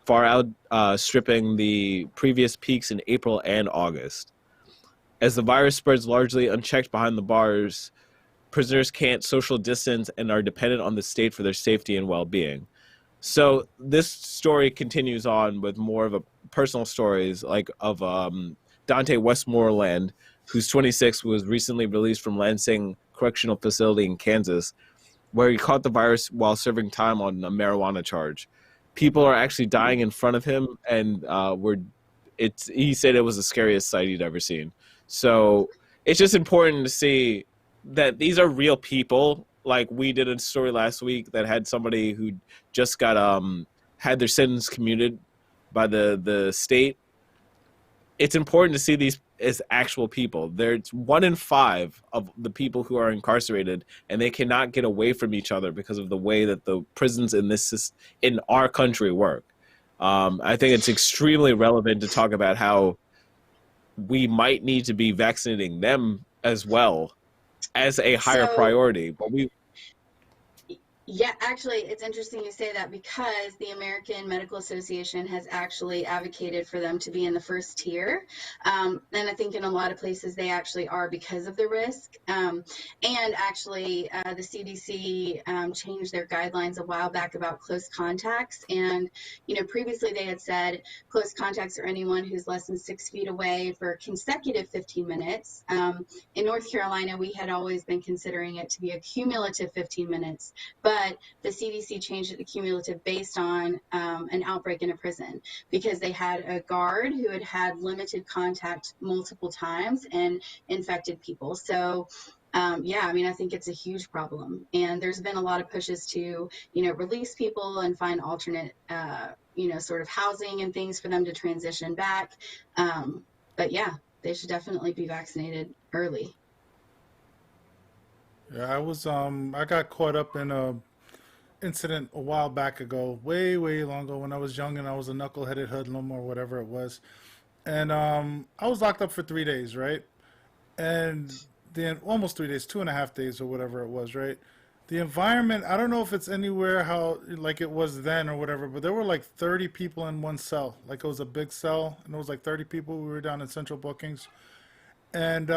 far outstripping the previous peaks in April and August. As the virus spreads largely unchecked behind the bars, prisoners can't social distance and are dependent on the state for their safety and well-being. So this story continues on with more of a personal stories, like of Dante Westmoreland, who's 26, was recently released from Lansing Correctional Facility in Kansas, where he caught the virus while serving time on a marijuana charge. People are actually dying in front of him, and he said it was the scariest sight he'd ever seen. So it's just important to see that these are real people. Like, we did a story last week that had somebody who just got had their sentence commuted by the state. It's important to see these as actual people. There's 1 in 5 of the people who are incarcerated, and they cannot get away from each other because of the way that the prisons in our country work. I think it's extremely relevant to talk about how we might need to be vaccinating them as well as a higher priority. But yeah, actually, it's interesting you say that, because the American Medical Association has actually advocated for them to be in the first tier. And I think in a lot of places they actually are because of the risk. And actually, the CDC changed their guidelines a while back about close contacts. And, previously they had said close contacts are anyone who's less than 6 feet away for consecutive 15 minutes. In North Carolina, we had always been considering it to be a cumulative 15 minutes. But the CDC changed it to cumulative based on an outbreak in a prison, because they had a guard who had limited contact multiple times and infected people. So yeah, I think it's a huge problem, and there's been a lot of pushes to release people and find alternate sort of housing and things for them to transition back. But yeah, they should definitely be vaccinated early. Yeah, I got caught up in a incident a while back ago, way long ago, when I was young and I was a knuckleheaded hoodlum or whatever it was. And I was locked up for 3 days, right? And then almost 3 days, 2.5 days or whatever it was, right? The environment, I don't know if it's anywhere how like it was then or whatever, but there were like 30 people in one cell. Like, it was a big cell, and it was like 30 people. We were down in Central Bookings. And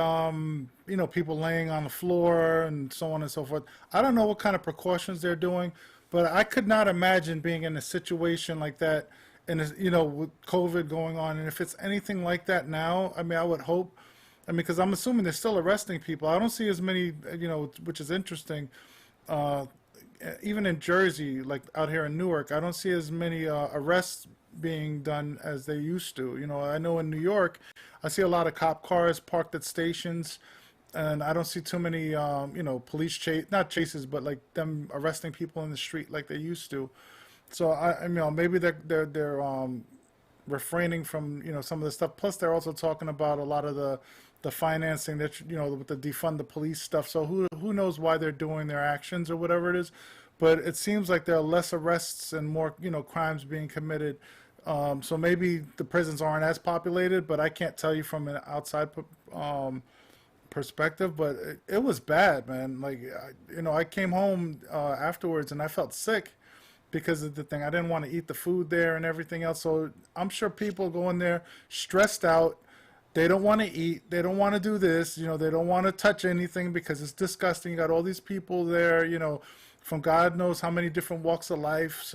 people laying on the floor and so on and so forth. I don't know what kind of precautions they're doing, but I could not imagine being in a situation like that, and with COVID going on. And if it's anything like that now, I would hope, because I'm assuming they're still arresting people. I don't see as many, which is interesting. Even in Jersey, like out here in Newark, I don't see as many arrests being done as they used to. I know in New York, I see a lot of cop cars parked at stations, and I don't see too many, police not chases, but like them arresting people in the street like they used to. So maybe they're refraining from some of the stuff. Plus, they're also talking about a lot of the financing that with the defund the police stuff. So who knows why they're doing their actions or whatever it is. But it seems like there are less arrests and more crimes being committed. So maybe the prisons aren't as populated, but I can't tell you from an outside perspective. But it was bad, man. Like, I came home afterwards and I felt sick because of the thing. I didn't want to eat the food there and everything else. So I'm sure people go in there stressed out. They don't want to eat. They don't want to do this. They don't want to touch anything because it's disgusting. You got all these people there, from God knows how many different walks of life,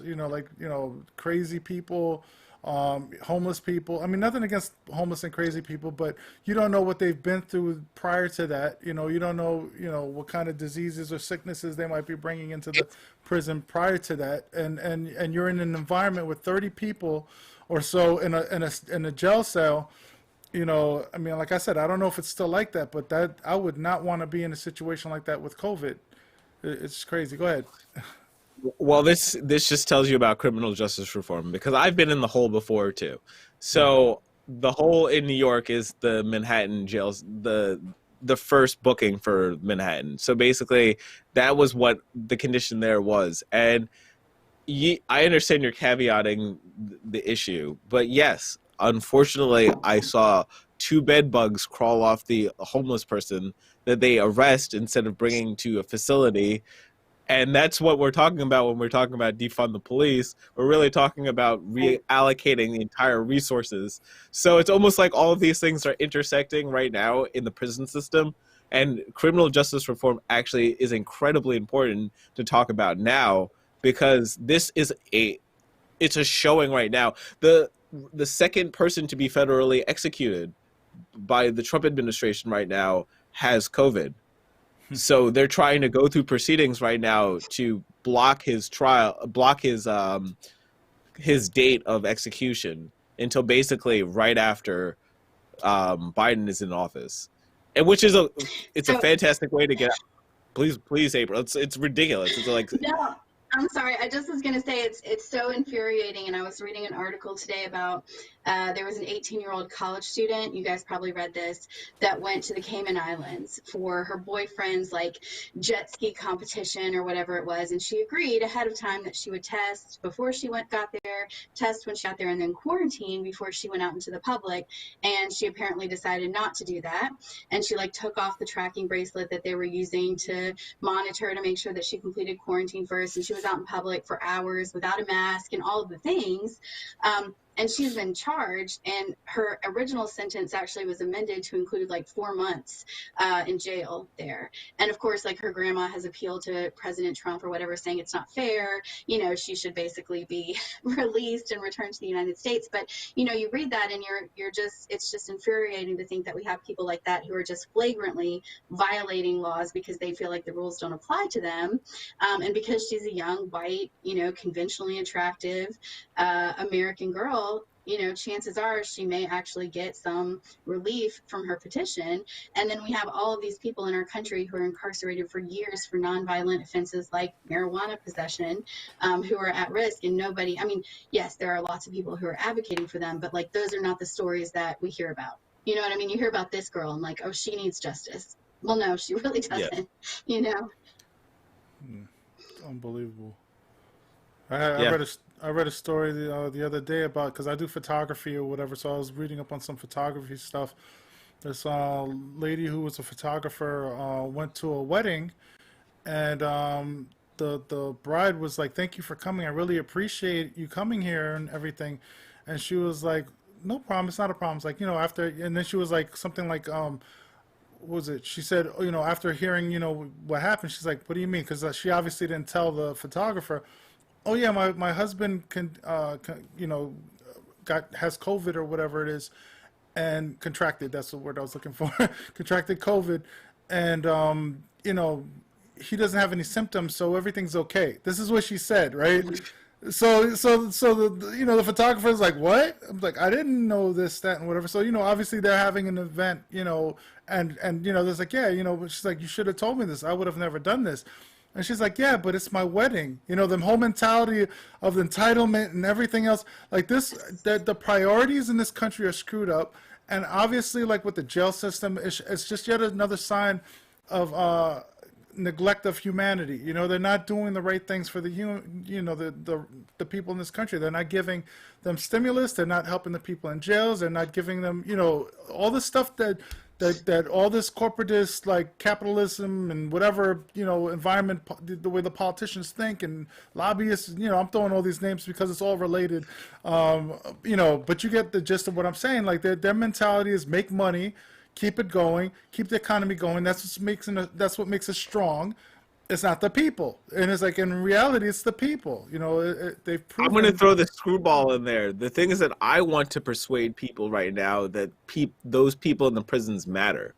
crazy people, homeless people. I mean, nothing against homeless and crazy people, but you don't know what they've been through prior to that. You know, you don't know, what kind of diseases or sicknesses they might be bringing into the prison prior to that. And you're in an environment with 30 people or so in a jail cell. I mean, like I said, I don't know if it's still like that, but that I would not want to be in a situation like that with COVID. It's crazy. Go ahead. Well, this just tells you about criminal justice reform, because I've been in the hole before too. So the hole in New York is the Manhattan jails, the first booking for Manhattan. So basically, that was what the condition there was. And I understand you're caveating the issue, but yes, unfortunately, I saw 2 bed bugs crawl off the homeless person that they arrest instead of bringing to a facility. And that's what we're talking about when we're talking about defund the police. We're really talking about reallocating the entire resources. So it's almost like all of these things are intersecting right now in the prison system. And criminal justice reform actually is incredibly important to talk about now, because this is it's a showing right now. The second person to be federally executed by the Trump administration right now has COVID. So they're trying to go through proceedings right now to block his trial, block his date of execution until basically right after Biden is in office, and which is it's a fantastic way to get. Please, April. It's ridiculous. It's like no. I'm sorry. I just was going to say it's so infuriating. And I was reading an article today about there was an 18-year-old college student. You guys probably read this, that went to the Cayman Islands for her boyfriend's like jet ski competition or whatever it was. And she agreed ahead of time that she would test before she got there, test when she got there, and then quarantine before she went out into the public. And she apparently decided not to do that. And she like took off the tracking bracelet that they were using to monitor to make sure that she completed quarantine first. And she was out in public for hours without a mask and all of the things. And she's been charged, and her original sentence actually was amended to include like 4 months in jail there. And of course, like her grandma has appealed to President Trump or whatever, saying it's not fair. She should basically be released and returned to the United States. But you read that and it's just infuriating to think that we have people like that who are just flagrantly violating laws because they feel like the rules don't apply to them. And because she's a young, white, conventionally attractive American girl, chances are she may actually get some relief from her petition. And then we have all of these people in our country who are incarcerated for years for nonviolent offenses like marijuana possession, who are at risk, and nobody, yes, there are lots of people who are advocating for them, but like those are not the stories that we hear about. You know what I mean? You hear about this girl and like, oh, she needs justice. Well, no, she really doesn't, Unbelievable. I read a story the other day about, because I do photography or whatever, so I was reading up on some photography stuff. This lady who was a photographer went to a wedding, and the bride was like, "Thank you for coming. I really appreciate you coming here and everything." And she was like, "No problem. It's not a problem." It's like, after, and then she was like something like, what was it? She said, after hearing, what happened, she's like, "What do you mean?" Because she obviously didn't tell the photographer. Oh yeah, my husband has COVID or whatever it is, and contracted. That's the word I was looking for. Contracted COVID, and he doesn't have any symptoms, so everything's okay. This is what she said, right? So the photographer is like, what? I'm like, I didn't know this, that, and whatever. So obviously they're having an event, and there's like, yeah, but she's like, you should have told me this. I would have never done this. And she's like, yeah, but it's my wedding. The whole mentality of entitlement and everything else. Like this, the priorities in this country are screwed up. And obviously, like with the jail system, it's just yet another sign of neglect of humanity. They're not doing the right things for the people in this country. They're not giving them stimulus. They're not helping the people in jails. They're not giving them, all the stuff that all this corporatist, like capitalism and whatever, environment, the way the politicians think and lobbyists, I'm throwing all these names because it's all related, but you get the gist of what I'm saying. Like their mentality is make money, keep it going, keep the economy going. That's what makes us strong. it's not the people, and it's like in reality, it's the people. They've I'm going to proven. throw the screwball in there. The thing is that I want to persuade people right now that those people in the prisons matter.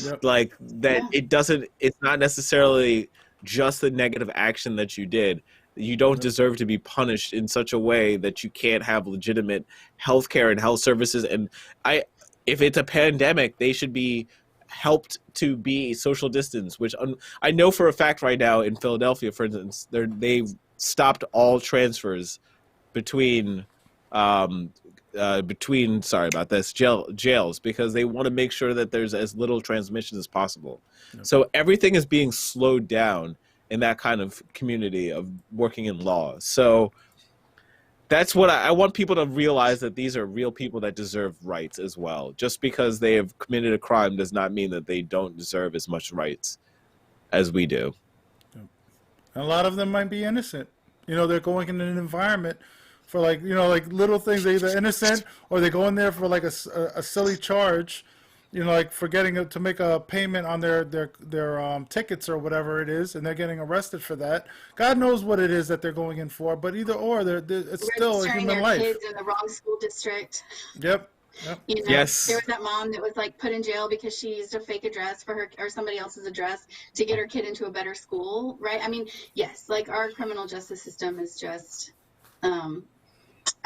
Yep. Like that Yeah. it's not necessarily just the negative action that you did. You don't Yep. deserve to be punished in such a way that you can't have legitimate health care and health services. And I if it's a pandemic, they should be helped to be social distance, which I know for a fact right now in Philadelphia, for instance, they stopped all transfers between sorry about this jails because they want to make sure that there's as little transmission as possible. Yep. So everything is being slowed down in that kind of community of working in law. So that's what I want people to realize, that these are real people that deserve rights as well. Just because they have committed a crime does not mean that they don't deserve as much rights as we do. Yep. And a lot of them might be innocent. They're going in an environment for like little things. They're either innocent or they go in there for like a silly charge, like forgetting to make a payment on their tickets or whatever it is, and they're getting arrested for that. God knows what it is that they're going in for, but either or, it's still a Registering human their life. kids in the wrong school district. Yep. Yep. Yes. There was that mom that was like put in jail because she used a fake address for her or somebody else's address to get her kid into a better school, right? I mean, yes, like our criminal justice system is just,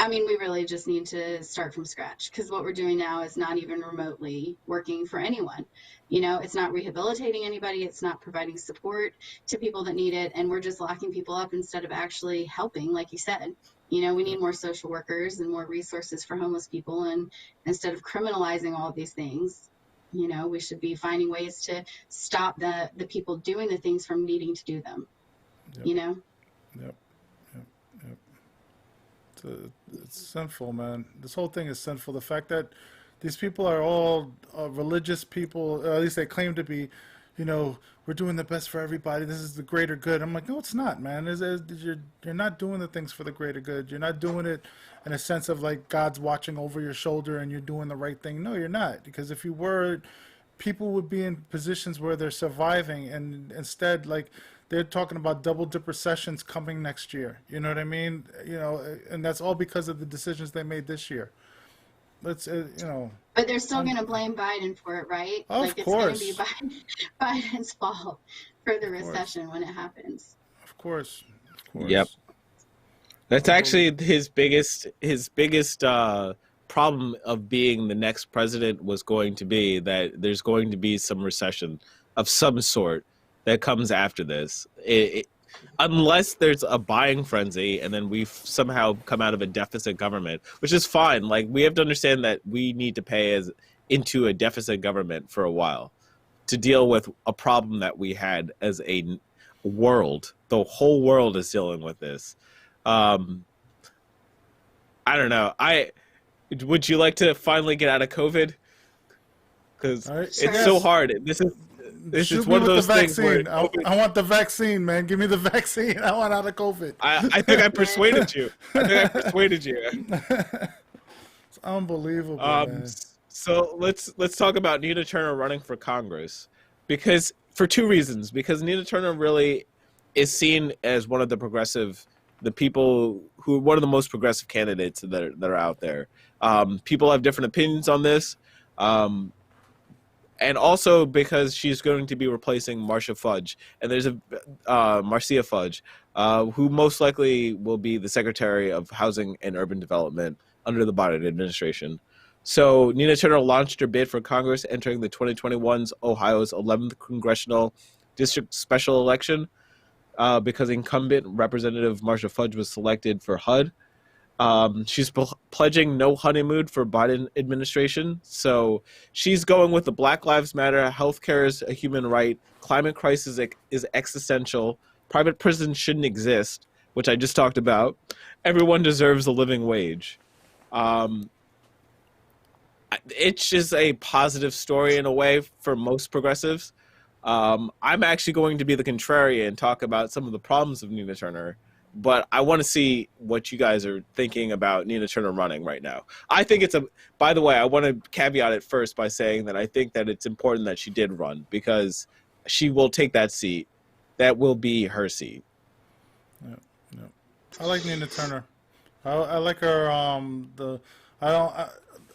we really just need to start from scratch, because what we're doing now is not even remotely working for anyone. It's not rehabilitating anybody. It's not providing support to people that need it. And we're just locking people up instead of actually helping, like you said. We need more social workers and more resources for homeless people. And instead of criminalizing all of these things, we should be finding ways to stop the people doing the things from needing to do them. Yep. Yep. It's sinful, man. This whole thing is sinful. The fact that these people are all religious people, or at least they claim to be, we're doing the best for everybody. This is the greater good. I'm like, no, it's not, man. You're not doing the things for the greater good. You're not doing it in a sense of like God's watching over your shoulder and you're doing the right thing. No, you're not. Because if you were, people would be in positions where they're surviving, and instead, like, they're talking about double-dip recessions coming next year. You know what I mean? And that's all because of the decisions they made this year. But they're still going to blame Biden for it, right? Of It's course. going to be Biden's fault for the recession when it happens. Of course. Yep. That's actually his biggest problem of being the next president, was going to be that there's going to be some recession of some sort that comes after this. Unless there's a buying frenzy and then we've somehow come out of a deficit government, which is fine. Like, we have to understand that we need to pay into a deficit government for a while to deal with a problem that we had as a world. The whole world is dealing with this. I don't know. Would you like to finally get out of COVID? Because it's so hard. This is one of those things where I want the vaccine, man. Give me the vaccine. I want out of COVID. I think I persuaded you. It's unbelievable, man. So let's talk about Nina Turner running for Congress, because for two reasons. Because Nina Turner really is seen as one of the most progressive candidates that are out there. People have different opinions on this. And also because she's going to be replacing Marcia Fudge. And there's Marcia Fudge, who most likely will be the Secretary of Housing and Urban Development under the Biden administration. So Nina Turner launched her bid for Congress, entering the 2021's Ohio's 11th Congressional District special election, because incumbent Representative Marcia Fudge was selected for HUD. She's pledging no honeymoon for Biden administration. So she's going with the Black Lives Matter, healthcare is a human right, climate crisis is existential, private prisons shouldn't exist, which I just talked about. Everyone deserves a living wage. It's just a positive story in a way for most progressives. I'm actually going to be the contrarian and talk about some of the problems of Nina Turner. But I want to see what you guys are thinking about Nina Turner running right now. I think by the way, I want to caveat it first by saying that I think that it's important that she did run, because she will take that seat that will be her seat. Yeah, yeah. I like Nina Turner. I like her. I don't.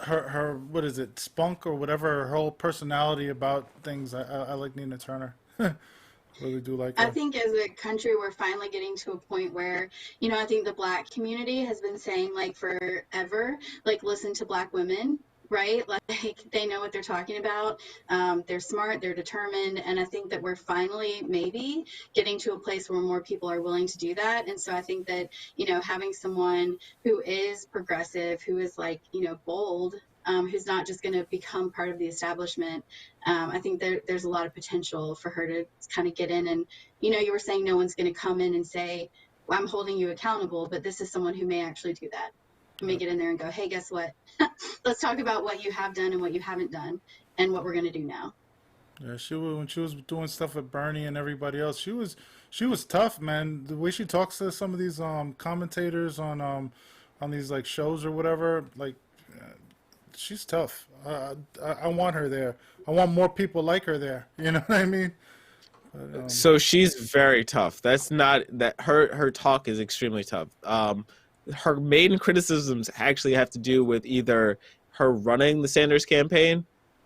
Her what is it? Spunk or whatever. Her whole personality about things. I like Nina Turner. Really do like I her. think as a country, we're finally getting to a point where, I think the Black community has been saying like forever, like, listen to Black women, right? Like, they know what they're talking about. They're smart, they're determined. And I think that we're finally maybe getting to a place where more people are willing to do that. And so I think that, having someone who is progressive, who is like, bold, who's not just going to become part of the establishment. I think there's a lot of potential for her to kind of get in. And, you were saying no one's going to come in and say, well, I'm holding you accountable, but this is someone who may actually do that. May get in there and go, hey, guess what? Let's talk about what you have done and what you haven't done and what we're going to do now. Yeah, when she was doing stuff with Bernie and everybody else, she was tough, man. The way she talks to some of these commentators on these like shows or whatever, like she's tough. I want her there. I want more people like her there. You know what I mean? But, So she's very tough. That's not that her talk is extremely tough. Her main criticisms actually have to do with either her running the Sanders campaign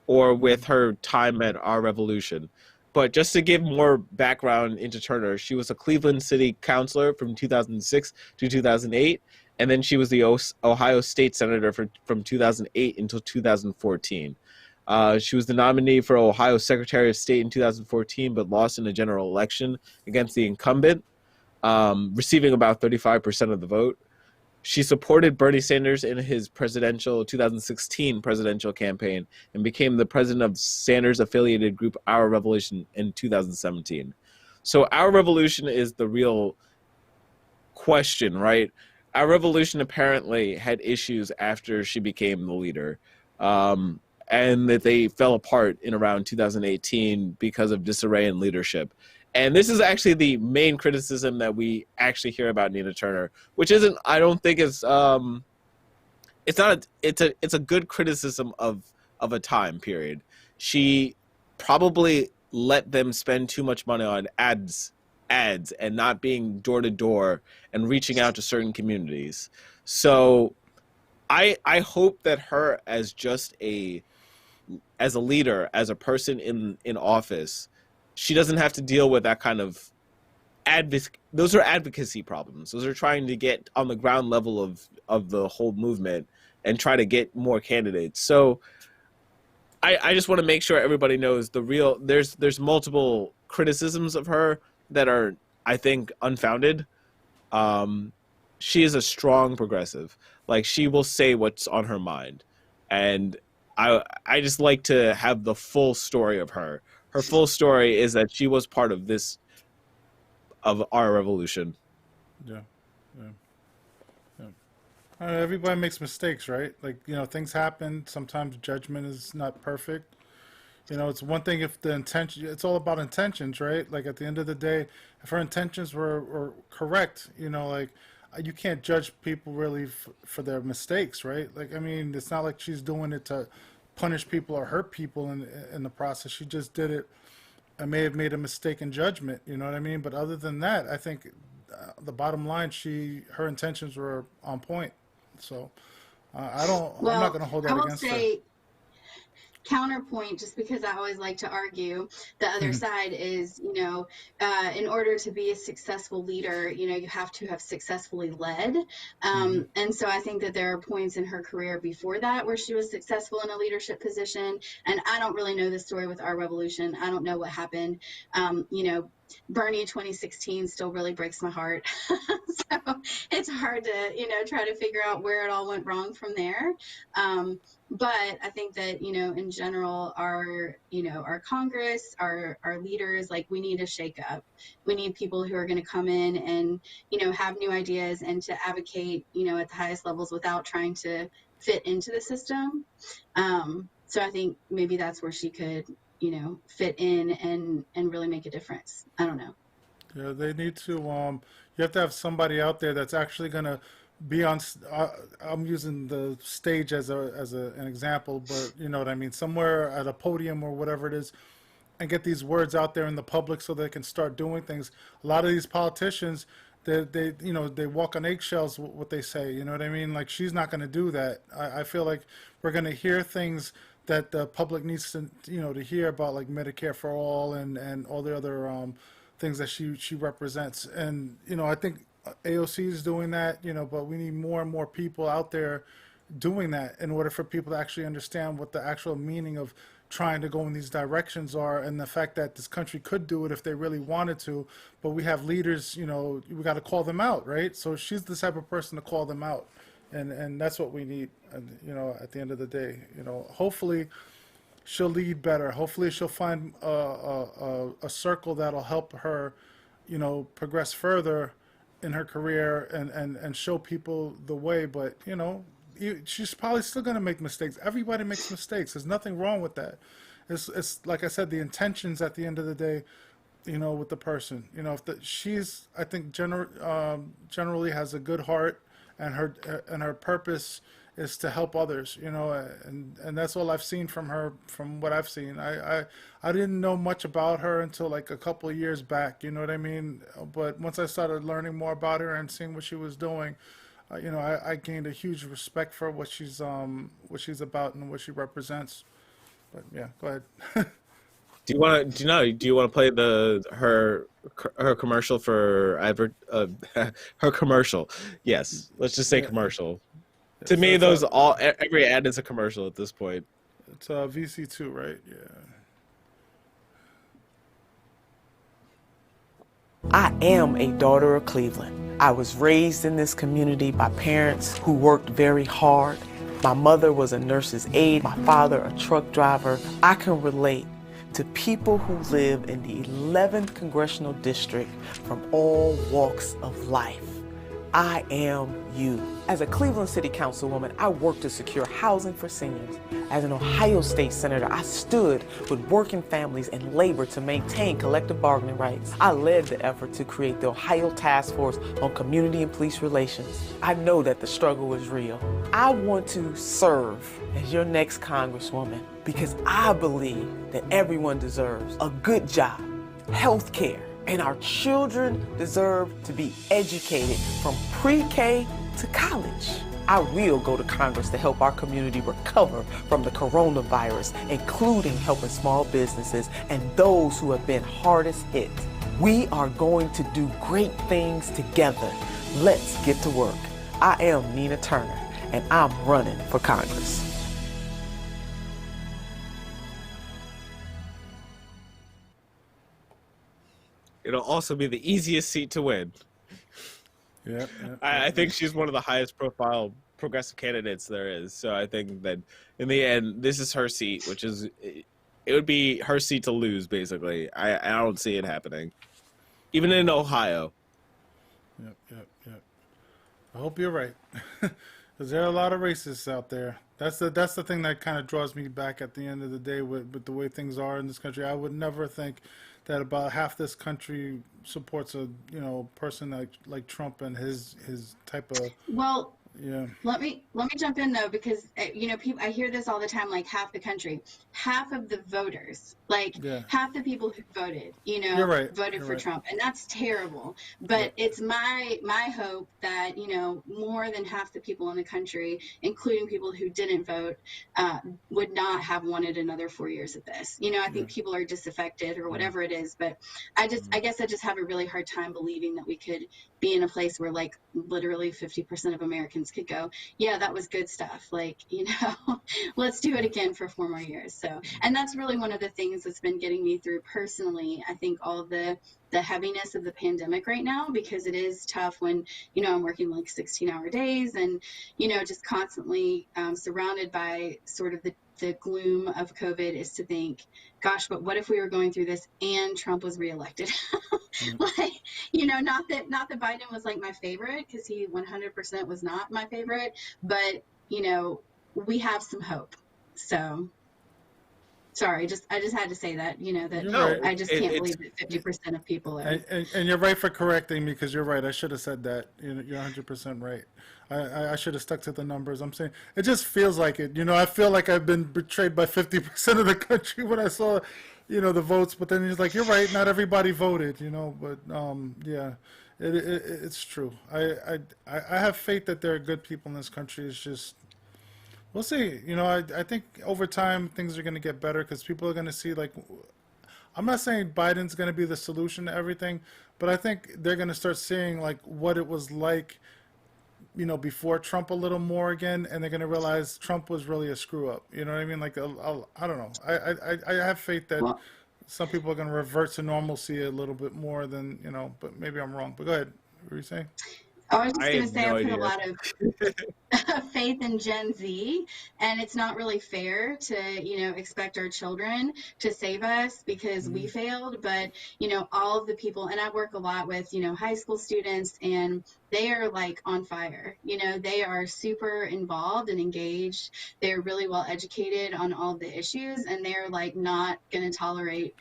or with her time at Our Revolution. But just to give more background into Turner, she was a Cleveland City councilor from 2006 to 2008, and then she was the Ohio State Senator from 2008 until 2014. She was the nominee for Ohio Secretary of State in 2014, but lost in a general election against the incumbent, receiving about 35% of the vote. She supported Bernie Sanders in his 2016 presidential campaign and became the president of Sanders-affiliated group Our Revolution in 2017. So Our Revolution is the real question, right? Our Revolution apparently had issues after she became the leader, and that they fell apart in around 2018 because of disarray in leadership. And this is actually the main criticism that we actually hear about Nina Turner, which isn't, I don't think it's a good criticism of a time period. She probably let them spend too much money on ads and not being door to door and reaching out to certain communities. So I hope that her as a leader, as a person in office, she doesn't have to deal with that kind of those are advocacy problems. Those are trying to get on the ground level of the whole movement and try to get more candidates. So I just want to make sure everybody knows there's multiple criticisms of her that are, I think, unfounded. She is a strong progressive. Like, she will say what's on her mind. And I just like to have the full story of her. Her full story is that she was part of Our Revolution. yeah, yeah, yeah. Everybody makes mistakes, right? Like, things happen. Sometimes judgment is not perfect. It's one thing if the intention, it's all about intentions, right? Like, at the end of the day, if her intentions were correct, like, you can't judge people really for their mistakes, right? Like, I mean, it's not like she's doing it to punish people or hurt people in the process. She just did it. I may have made a mistake in judgment, you know what I mean? But other than that, I think the bottom line, her intentions were on point. So I'm not Well, going to hold I that will against her. say, counterpoint, just because I always like to argue the other side is, in order to be a successful leader, you have to have successfully led. And so I think that there are points in her career before that where she was successful in a leadership position. And I don't really know the story with Our Revolution. I don't know what happened. Bernie 2016 still really breaks my heart. So it's hard to, try to figure out where it all went wrong from there. But I think that, in general, our Congress, our leaders, like, we need a shake up. We need people who are going to come in and, have new ideas and to advocate, at the highest levels without trying to fit into the system. So I think maybe that's where she could, fit in and really make a difference. I don't know. Yeah, they need to. You have to have somebody out there that's actually gonna be on. I'm using the stage as an example, but you know what I mean. Somewhere at a podium or whatever it is, and get these words out there in the public so they can start doing things. A lot of these politicians, they walk on eggshells with what they say. You know what I mean? Like, she's not going to do that. I feel like we're going to hear things that the public needs to to hear about, like Medicare for all and all the other things that she represents. And I think AOC is doing that. But we need more and more people out there doing that in order for people to actually understand what the actual meaning of trying to go in these directions are, and the fact that this country could do it if they really wanted to. But we have leaders, we got to call them out, right? So she's the type of person to call them out, and that's what we need. And at the end of the day, hopefully she'll lead better. Hopefully she'll find a circle that'll help her, progress further in her career and show people the way. But she's probably still going to make mistakes. Everybody makes mistakes. There's nothing wrong with that. It's like I said, the intentions at the end of the day, with the person. If she's, I think, generally has a good heart, and her purpose is to help others. And that's all I've seen from her. From what I've seen, I didn't know much about her until like a couple of years back. You know what I mean? But once I started learning more about her and seeing what she was doing, I gained a huge respect for what she's about and what she represents. But yeah, go ahead. Do you want to? Do you want to play her commercial for her commercial? Yes, let's just say commercial. Yeah, To so me, it's every ad is a commercial at this point. It's VC2, right? Yeah. I am a daughter of Cleveland. I was raised in this community by parents who worked very hard. My mother was a nurse's aide, my father a truck driver. I can relate to people who live in the 11th Congressional District from all walks of life. I am you. As a Cleveland City Councilwoman, I worked to secure housing for seniors. As an Ohio State Senator, I stood with working families and labor to maintain collective bargaining rights. I led the effort to create the Ohio Task Force on Community and Police Relations. I know that the struggle is real. I want to serve as your next Congresswoman because I believe that everyone deserves a good job, health care, and our children deserve to be educated from pre-K to college. I will go to Congress to help our community recover from the coronavirus, including helping small businesses and those who have been hardest hit. We are going to do great things together. Let's get to work. I am Nina Turner, and I'm running for Congress. It'll also be the easiest seat to win. Yeah. I think she's one of the highest profile progressive candidates there is. So I think that in the end, this is her seat, which is, it would be her seat to lose, basically. I don't see it happening. Even in Ohio. Yep. I hope you're right. Because there are a lot of racists out there. That's the thing that kind of draws me back at the end of the day with the way things are in this country. I would never think that about half this country supports a person like Trump and his type of. Well, yeah. Let me jump in though, because people, I hear this all the time, like half the country, half of the voters, half the people who voted, voted for Trump, and that's terrible. But it's my hope that more than half the people in the country, including people who didn't vote, would not have wanted another 4 years of this. I think people are disaffected or whatever it is, but I guess I just have a really hard time believing that we could be in a place where like literally 50% of Americans could go, yeah, that was good stuff. Let's do it again for 4 more years. So, and that's really one of the things that's been getting me through personally. I think all of the heaviness of the pandemic right now, because it is tough when, I'm working like 16-hour days and, just constantly surrounded by sort of the gloom of COVID, is to think, gosh, but what if we were going through this and Trump was reelected? Not that Biden was like my favorite, because he 100% was not my favorite, but we have some hope. So sorry, I just had to say that, I just can't believe that 50% of people are. And you're right for correcting me, because you're right. I should have said that. You're 100% right. I should have stuck to the numbers. I'm saying it just feels like it. I feel like I've been betrayed by 50% of the country when I saw the votes. But then he's like, you're right, not everybody voted, But yeah, it's true. I have faith that there are good people in this country. It's just we'll see. I think over time things are going to get better because people are going to see like. I'm not saying Biden's going to be the solution to everything, but I think they're going to start seeing like what it was like, before Trump a little more again, and they're going to realize Trump was really a screw up. You know what I mean? Like, I don't know. I have faith that Well, some people are going to revert to normalcy a little bit more than, but maybe I'm wrong. But go ahead. What were you saying? I was just I going to have say I no put a idea. lot of faith in Gen Z, and it's not really fair to, expect our children to save us because we failed. But, all of the people, and I work a lot with, high school students, and they are like on fire. They are super involved and engaged. They're really well educated on all of the issues, and they're like not going to tolerate,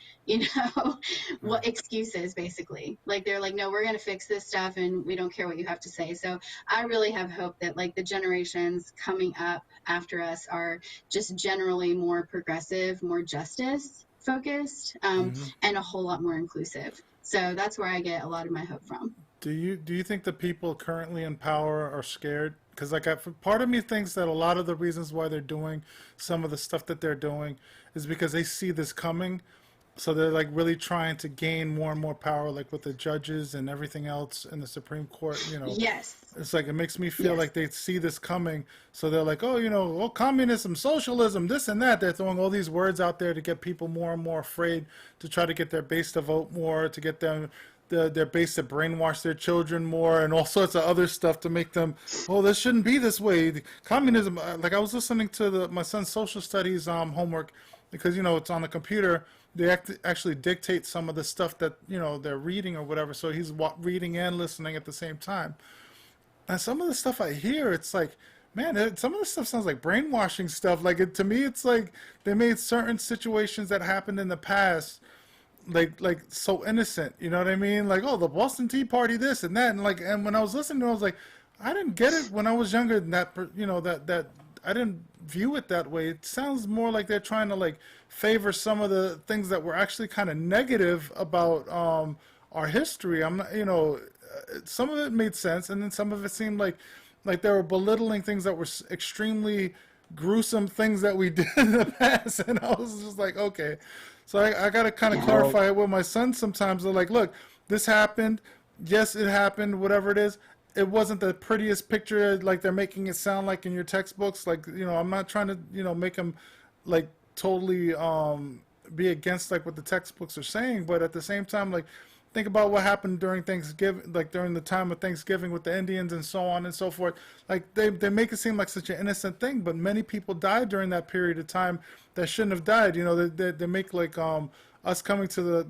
what excuses basically. Like they're like, no, we're going to fix this stuff, and we don't care what you have to say. So I really have hope that like the generations coming up after us are just generally more progressive, more justice focused, and a whole lot more inclusive. So that's where I get a lot of my hope from. Do you think the people currently in power are scared? Because like part of me thinks that a lot of the reasons why they're doing some of the stuff that they're doing is because they see this coming. So they're like really trying to gain more and more power, like with the judges and everything else in the Supreme Court. Yes. It's like it makes me feel Yes. like they see this coming. So they're like, oh, communism, socialism, this and that. They're throwing all these words out there to get people more and more afraid, to try to get their base to vote more, to get them their base to brainwash their children more, and all sorts of other stuff to make them, oh, this shouldn't be this way. Communism. Like I was listening to my son's social studies homework because it's on the computer. They actually dictate some of the stuff that they're reading or whatever. So he's reading and listening at the same time. And some of the stuff I hear, it's like, man, some of the stuff sounds like brainwashing stuff. Like to me, it's like they made certain situations that happened in the past like so innocent. You know what I mean? Like, oh, the Boston Tea Party, this and that, and when I was listening to it, I was like, I didn't get it when I was younger. That I didn't view it that way. It sounds more like they're trying to like favor some of the things that were actually kind of negative about our history. I'm not, some of it made sense, and then some of it seemed like they were belittling things that were extremely gruesome things that we did in the past, and I was just like, okay. So I got to kind of clarify it with my son sometimes. They're like, look, this happened. Yes, it happened, whatever it is. It wasn't the prettiest picture like they're making it sound like in your textbooks. Like, I'm not trying to, make them like totally be against like what the textbooks are saying. But at the same time, like, think about what happened during Thanksgiving, like during the time of Thanksgiving with the Indians and so on and so forth. Like they make it seem like such an innocent thing, but many people died during that period of time that shouldn't have died. They make like us coming to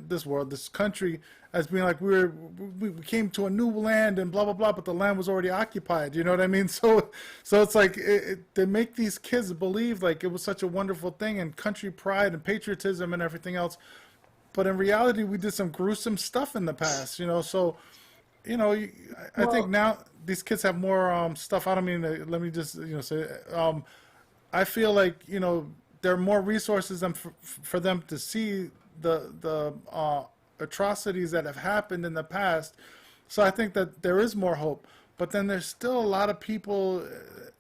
this country as being like we came to a new land and blah blah blah, but the land was already occupied. You know what I mean? So it's like they make these kids believe like it was such a wonderful thing and country pride and patriotism and everything else. But in reality, we did some gruesome stuff in the past, So, I think now these kids have more stuff. I don't mean to, let me just, say, I feel like, there are more resources for them to see the atrocities that have happened in the past. So I think that there is more hope. But then there's still a lot of people,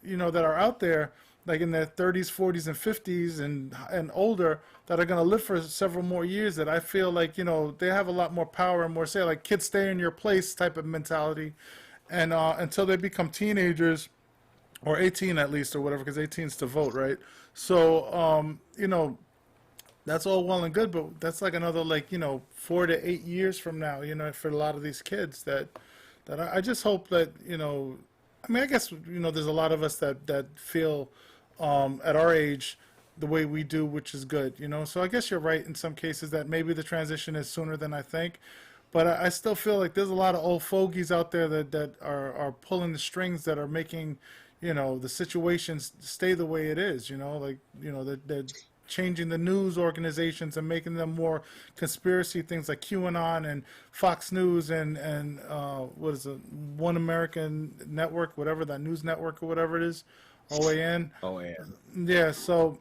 that are out there, like in their 30s, 40s, and 50s and older, that are going to live for several more years, that I feel like, they have a lot more power and more say, like kids stay in your place type of mentality. And until they become teenagers, or 18 at least, or whatever, because 18 is to vote, right? So, that's all well and good, but that's like another, 4 to 8 years from now, for a lot of these kids that I just hope that, I guess, there's a lot of us that feel at our age the way we do, which is good, So I guess you're right in some cases that maybe the transition is sooner than I think. But I still feel like there's a lot of old fogies out there that are pulling the strings, that are making, the situations stay the way it is, they're changing the news organizations and making them more conspiracy things like QAnon and Fox News and what is it, One American Network, whatever, that news network or whatever it is, OAN. Oh yeah. Yeah, so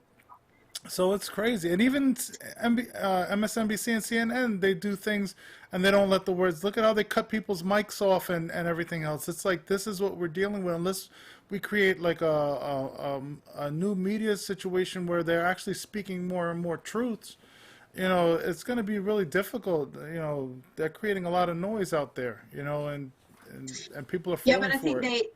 So it's crazy. And even MSNBC and CNN, they do things and they don't let the words. Look at how they cut people's mics off and everything else. It's like this is what we're dealing with unless we create like a new media situation where they're actually speaking more and more truths. It's going to be really difficult. They're creating a lot of noise out there, and people are Yeah, falling but I for think it.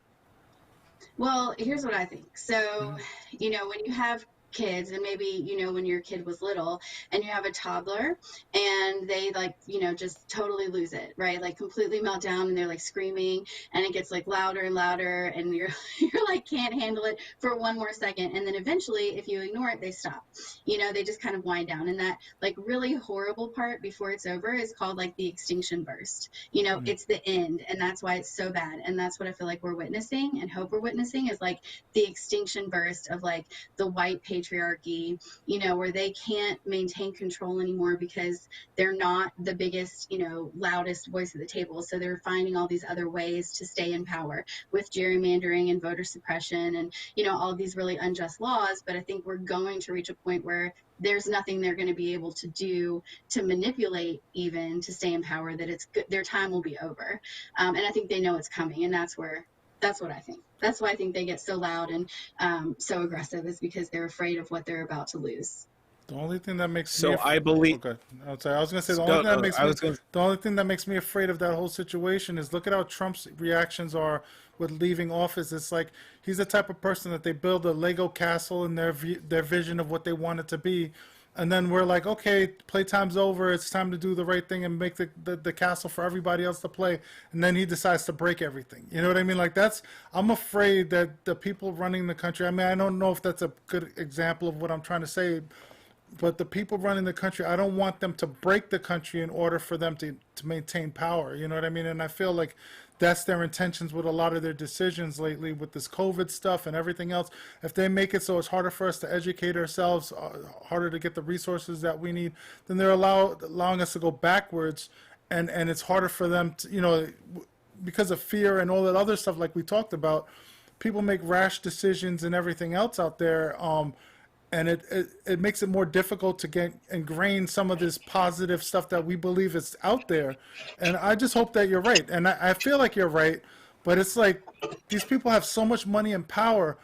well, here's what I think. So, Mhm. when you have kids and maybe, when your kid was little and you have a toddler and they like, just totally lose it, right? Like completely melt down and they're like screaming and it gets like louder and louder and you're you're like can't handle it for one more second. And then eventually if you ignore it, they stop. They just kind of wind down. And that like really horrible part before it's over is called like the extinction burst. Mm. It's the end. And that's why it's so bad. And that's what I feel like we're witnessing and hope we're witnessing is like the extinction burst of like the white patriarchy, where they can't maintain control anymore because they're not the biggest, loudest voice at the table. So they're finding all these other ways to stay in power with gerrymandering and voter suppression and, all these really unjust laws. But I think we're going to reach a point where there's nothing they're going to be able to do to manipulate even to stay in power, that it's good, their time will be over. And I think they know it's coming. And that's what I think. That's why I think they get so loud and so aggressive is because they're afraid of what they're about to lose. The only thing that makes me So I believe. okay, I'm sorry. I was gonna say No, no, I was going. the only thing that makes me afraid of that whole situation is look at how Trump's reactions are with leaving office. It's like he's the type of person that they build a Lego castle in their vision of what they want it to be, and then we're like, okay, playtime's over. It's time to do the right thing and make the castle for everybody else to play. And then he decides to break everything. You know what I mean? Like I'm afraid that the people running the country. I mean, I don't know if that's a good example of what I'm trying to say, but the people running the country, I don't want them to break the country in order for them to maintain power. You know what I mean? And I feel like that's their intentions with a lot of their decisions lately with this COVID stuff and everything else. If they make it so it's harder for us to educate ourselves, harder to get the resources that we need, then they're allowing us to go backwards. And it's harder for them to, because of fear and all that other stuff like we talked about, people make rash decisions and everything else out there. And it makes it more difficult to get ingrain some of this positive stuff that we believe is out there. And I just hope that you're right. And I feel like you're right, but it's like these people have so much money and power.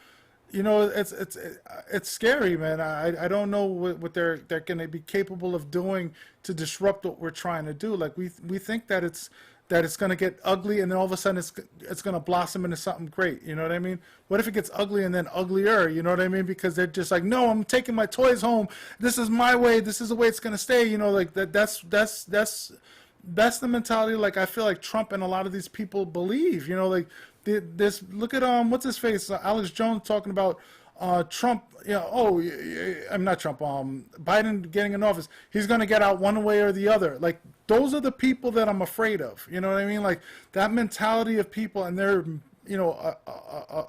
It's scary, man. I don't know what they're going to be capable of doing to disrupt what we're trying to do. Like we think that it's going to get ugly and then all of a sudden it's going to blossom into something great. You know what I mean? What if it gets ugly and then uglier? You know what I mean? Because they're just like, no, I'm taking my toys home. This is my way. This is the way it's going to stay. Like that's the mentality. Like I feel like Trump and a lot of these people believe. Like this. Look at what's his face, Alex Jones talking about Trump. I'm not Trump. Biden getting in office. He's going to get out one way or the other. Like those are the people that I'm afraid of. You know what I mean? Like that mentality of people, and they're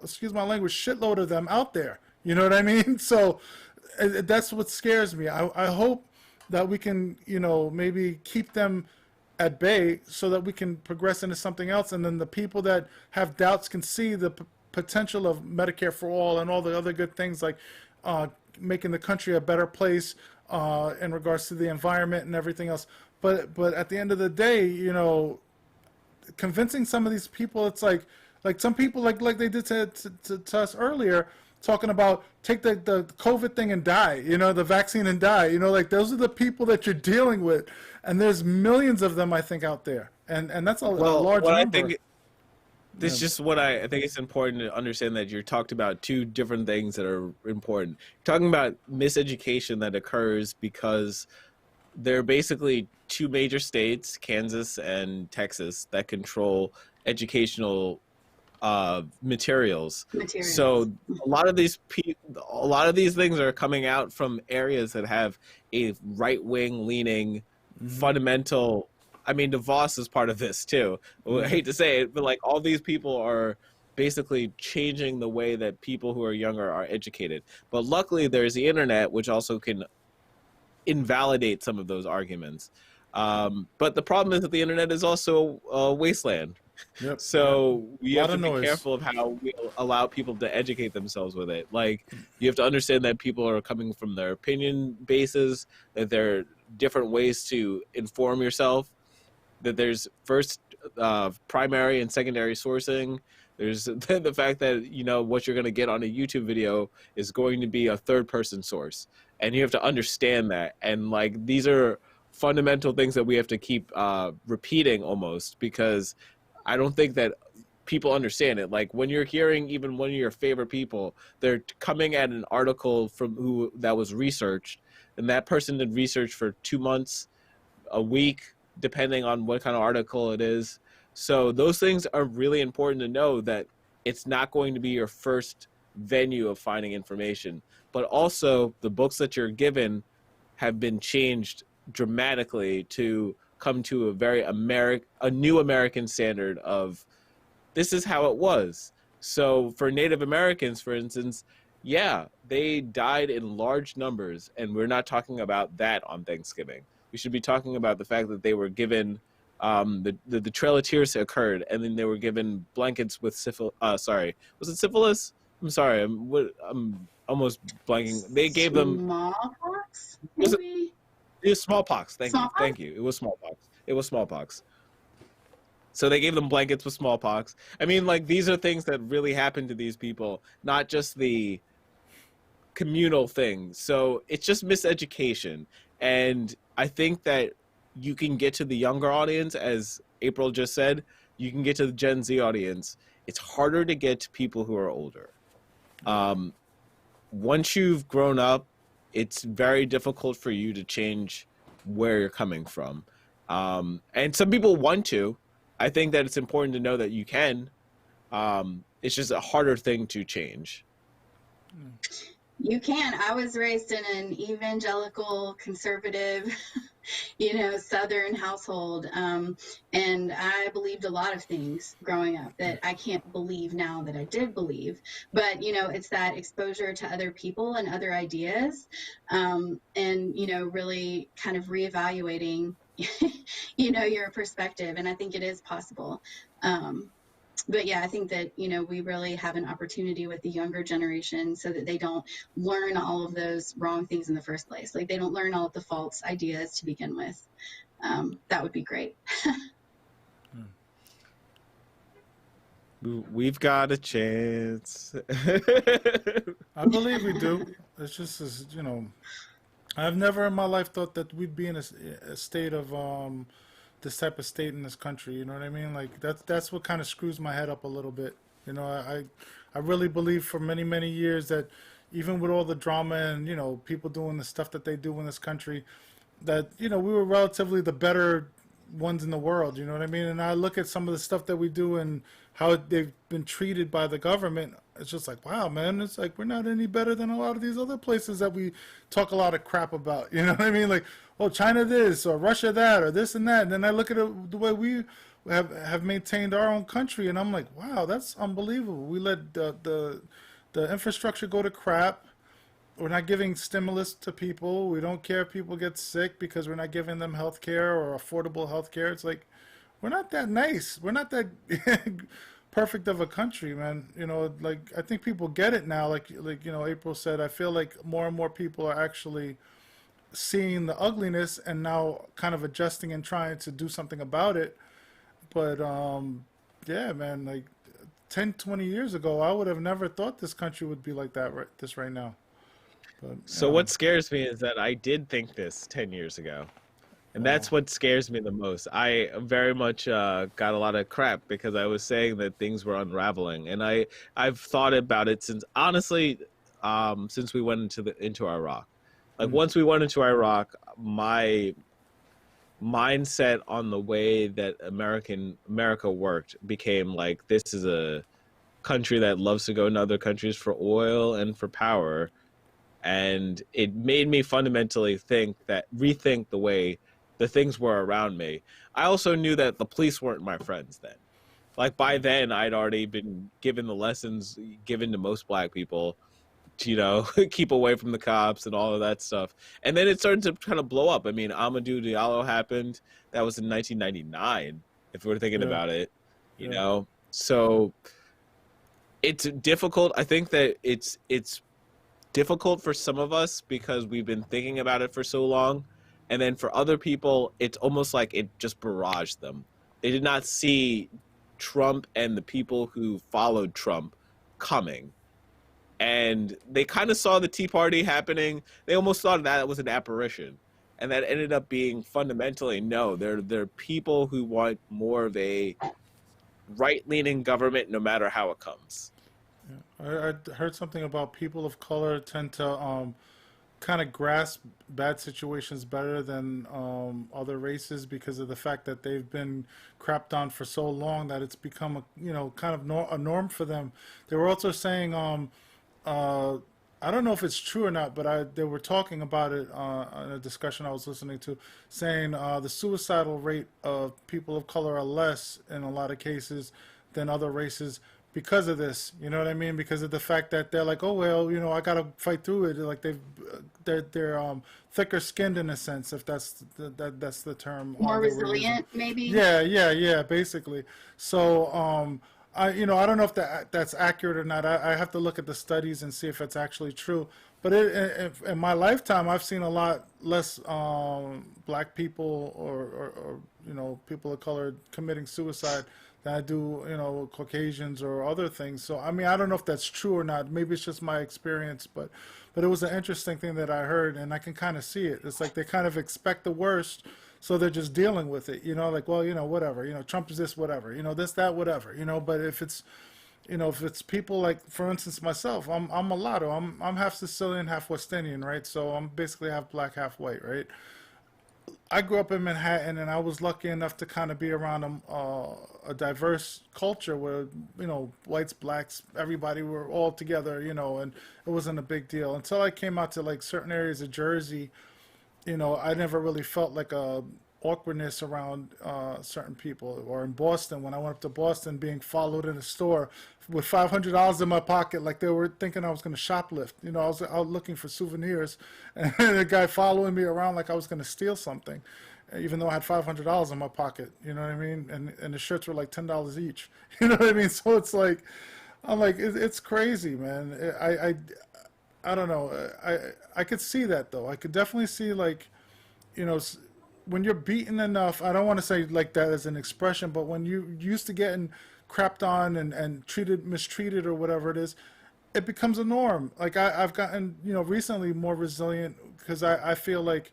excuse my language, shitload of them out there. You know what I mean? So that's what scares me. I hope that we can maybe keep them at bay so that we can progress into something else, and then the people that have doubts can see the potential of Medicare for all and all the other good things like making the country a better place in regards to the environment and everything else. But at the end of the day, convincing some of these people, it's like some people like they did to us earlier, talking about take the COVID thing and die, the vaccine and die, like those are the people that you're dealing with, and there's millions of them I think out there, and that's a large What I number. think this is just what I think it's important to understand, that you're talked about two different things that are important. You're talking about miseducation that occurs because there are basically two major states, Kansas and Texas, that control educational materials. So a lot of these things are coming out from areas that have a right-wing leaning fundamental. I mean, DeVos is part of this too. I hate to say it, but like all these people are basically changing the way that people who are younger are educated. But luckily there's the internet, which also can invalidate some of those arguments. But the problem is that the internet is also a wasteland. Yep. Yep. So we A have lot to of be noise. careful of how we allow people to educate themselves with it. Like, you have to understand that people are coming from their opinion bases, that there are different ways to inform yourself, that there's first primary and secondary sourcing. There's the fact that, you know, what you're going to get on a YouTube video is going to be a third person source, and you have to understand that. And like, these are fundamental things that we have to keep repeating almost, because I don't think that people understand it. Like, when you're hearing even one of your favorite people, they're coming at an article from who that was researched, and that person did research for 2 months, a week, depending on what kind of article it is. So those things are really important to know, that it's not going to be your first venue of finding information. But also, the books that you're given have been changed dramatically to come to a new American standard of, this is how it was. So for Native Americans, for instance, yeah, they died in large numbers, and we're not talking about that on Thanksgiving. We should be talking about the fact that they were given the Trail of Tears occurred, and then they were given blankets with syphilis. Sorry, was it syphilis? I'm sorry, I'm almost blanking. They gave them Smallpox, was it, maybe? it was smallpox. Smallpox? Thank you. It was smallpox. It was smallpox. So they gave them blankets with smallpox. I mean, like, these are things that really happened to these people, not just the communal thing. So it's just miseducation. And I think that you can get to the younger audience, as April just said, you can get to the Gen Z audience. It's harder to get to people who are older. Once you've grown up, it's very difficult for you to change where you're coming from. And some people want to. I think that it's important to know that you can. It's just a harder thing to change. You can. I was raised in an evangelical, conservative, Southern household. And I believed a lot of things growing up that I can't believe now that I did believe. But, it's that exposure to other people and other ideas, and, really kind of reevaluating, your perspective. And I think it is possible. But yeah, I think that, we really have an opportunity with the younger generation so that they don't learn all of those wrong things in the first place. Like, they don't learn all of the false ideas to begin with. That would be great. We've got a chance. I believe we do. It's just, I've never in my life thought that we'd be in a state of this type of state in this country. You know what I mean? Like, that's what kind of screws my head up a little bit. I really believe for many, many years that even with all the drama and, people doing the stuff that they do in this country, that, we were relatively the better ones in the world. You know what I mean? And I look at some of the stuff that we do and how they've been treated by the government. It's just like, wow, man, it's like we're not any better than a lot of these other places that we talk a lot of crap about. You know what I mean? Like, oh, China this, or Russia that, or this and that. And then I look at the way we have maintained our own country, and I'm like, wow, that's unbelievable. We let the infrastructure go to crap. We're not giving stimulus to people. We don't care if people get sick because we're not giving them health care or affordable health care. It's like, we're not that nice. We're not that perfect of a country, man. Like, I think people get it now. Like April said, I feel like more and more people are actually seeing the ugliness and now kind of adjusting and trying to do something about it. But yeah, man, like 10, 20 years ago, I would have never thought this country would be like that right now. But, So what scares me is that I did think this 10 years ago. And that's what scares me the most. I very much got a lot of crap because I was saying that things were unraveling. And I've thought about it since, honestly, since we went into Iraq. Like, once we went into Iraq, my mindset on the way that America worked became like, this is a country that loves to go into other countries for oil and for power. And it made me fundamentally rethink the way the things were around me. I also knew that the police weren't my friends then. Like, by then, I'd already been given the lessons given to most black people to, keep away from the cops and all of that stuff. And then it started to kind of blow up. I mean, Amadou Diallo happened. That was in 1999, if we're thinking about it. you know? So it's difficult. I think that it's difficult for some of us because we've been thinking about it for so long. And then for other people, it's almost like it just barraged them. They did not see Trump and the people who followed Trump coming. And they kind of saw the Tea Party happening. They almost thought that was an apparition. And that ended up being fundamentally no. They're people who want more of a right-leaning government no matter how it comes. I heard something about people of color tend to kind of grasp bad situations better than other races because of the fact that they've been crapped on for so long that it's become kind of a norm for them. They were also saying I don't know if it's true or not, but they were talking about it in a discussion I was listening to, saying the suicidal rate of people of color are less in a lot of cases than other races because of this. You know what I mean? Because of the fact that they're like, oh well, I gotta fight through it. Like they're thicker skinned in a sense, if that's the term. More resilient, maybe. Yeah, basically. So I don't know if that's accurate or not. I have to look at the studies and see if it's actually true. But in my lifetime, I've seen a lot less black people or people of color committing suicide than I do Caucasians or other things. So I mean, I don't know if that's true or not. Maybe it's just my experience, but it was an interesting thing that I heard, and I can kind of see it. It's like they kind of expect the worst. So they're just dealing with it, like, well, whatever, Trump is this, whatever, this, that, whatever, but if it's people like, for instance, myself, I'm mulatto, I'm half Sicilian, half West Indian, right? So I'm basically half black, half white, right? I grew up in Manhattan, and I was lucky enough to kind of be around a diverse culture where, whites, blacks, everybody were all together, and it wasn't a big deal until I came out to like certain areas of Jersey. I never really felt like a awkwardness around certain people. Or in Boston, when I went up to Boston, being followed in a store with $500 in my pocket, like they were thinking I was going to shoplift. I was out looking for souvenirs, and the guy following me around like I was going to steal something, even though I had $500 in my pocket. You know what I mean? And the shirts were like $10 each. You know what I mean? So it's like, I'm like, it's crazy, man. I don't know. I could see that though. I could definitely see like, when you're beaten enough. I don't want to say like that as an expression, but when you used to getting crapped on and mistreated or whatever it is, it becomes a norm. Like I've gotten recently more resilient because I feel like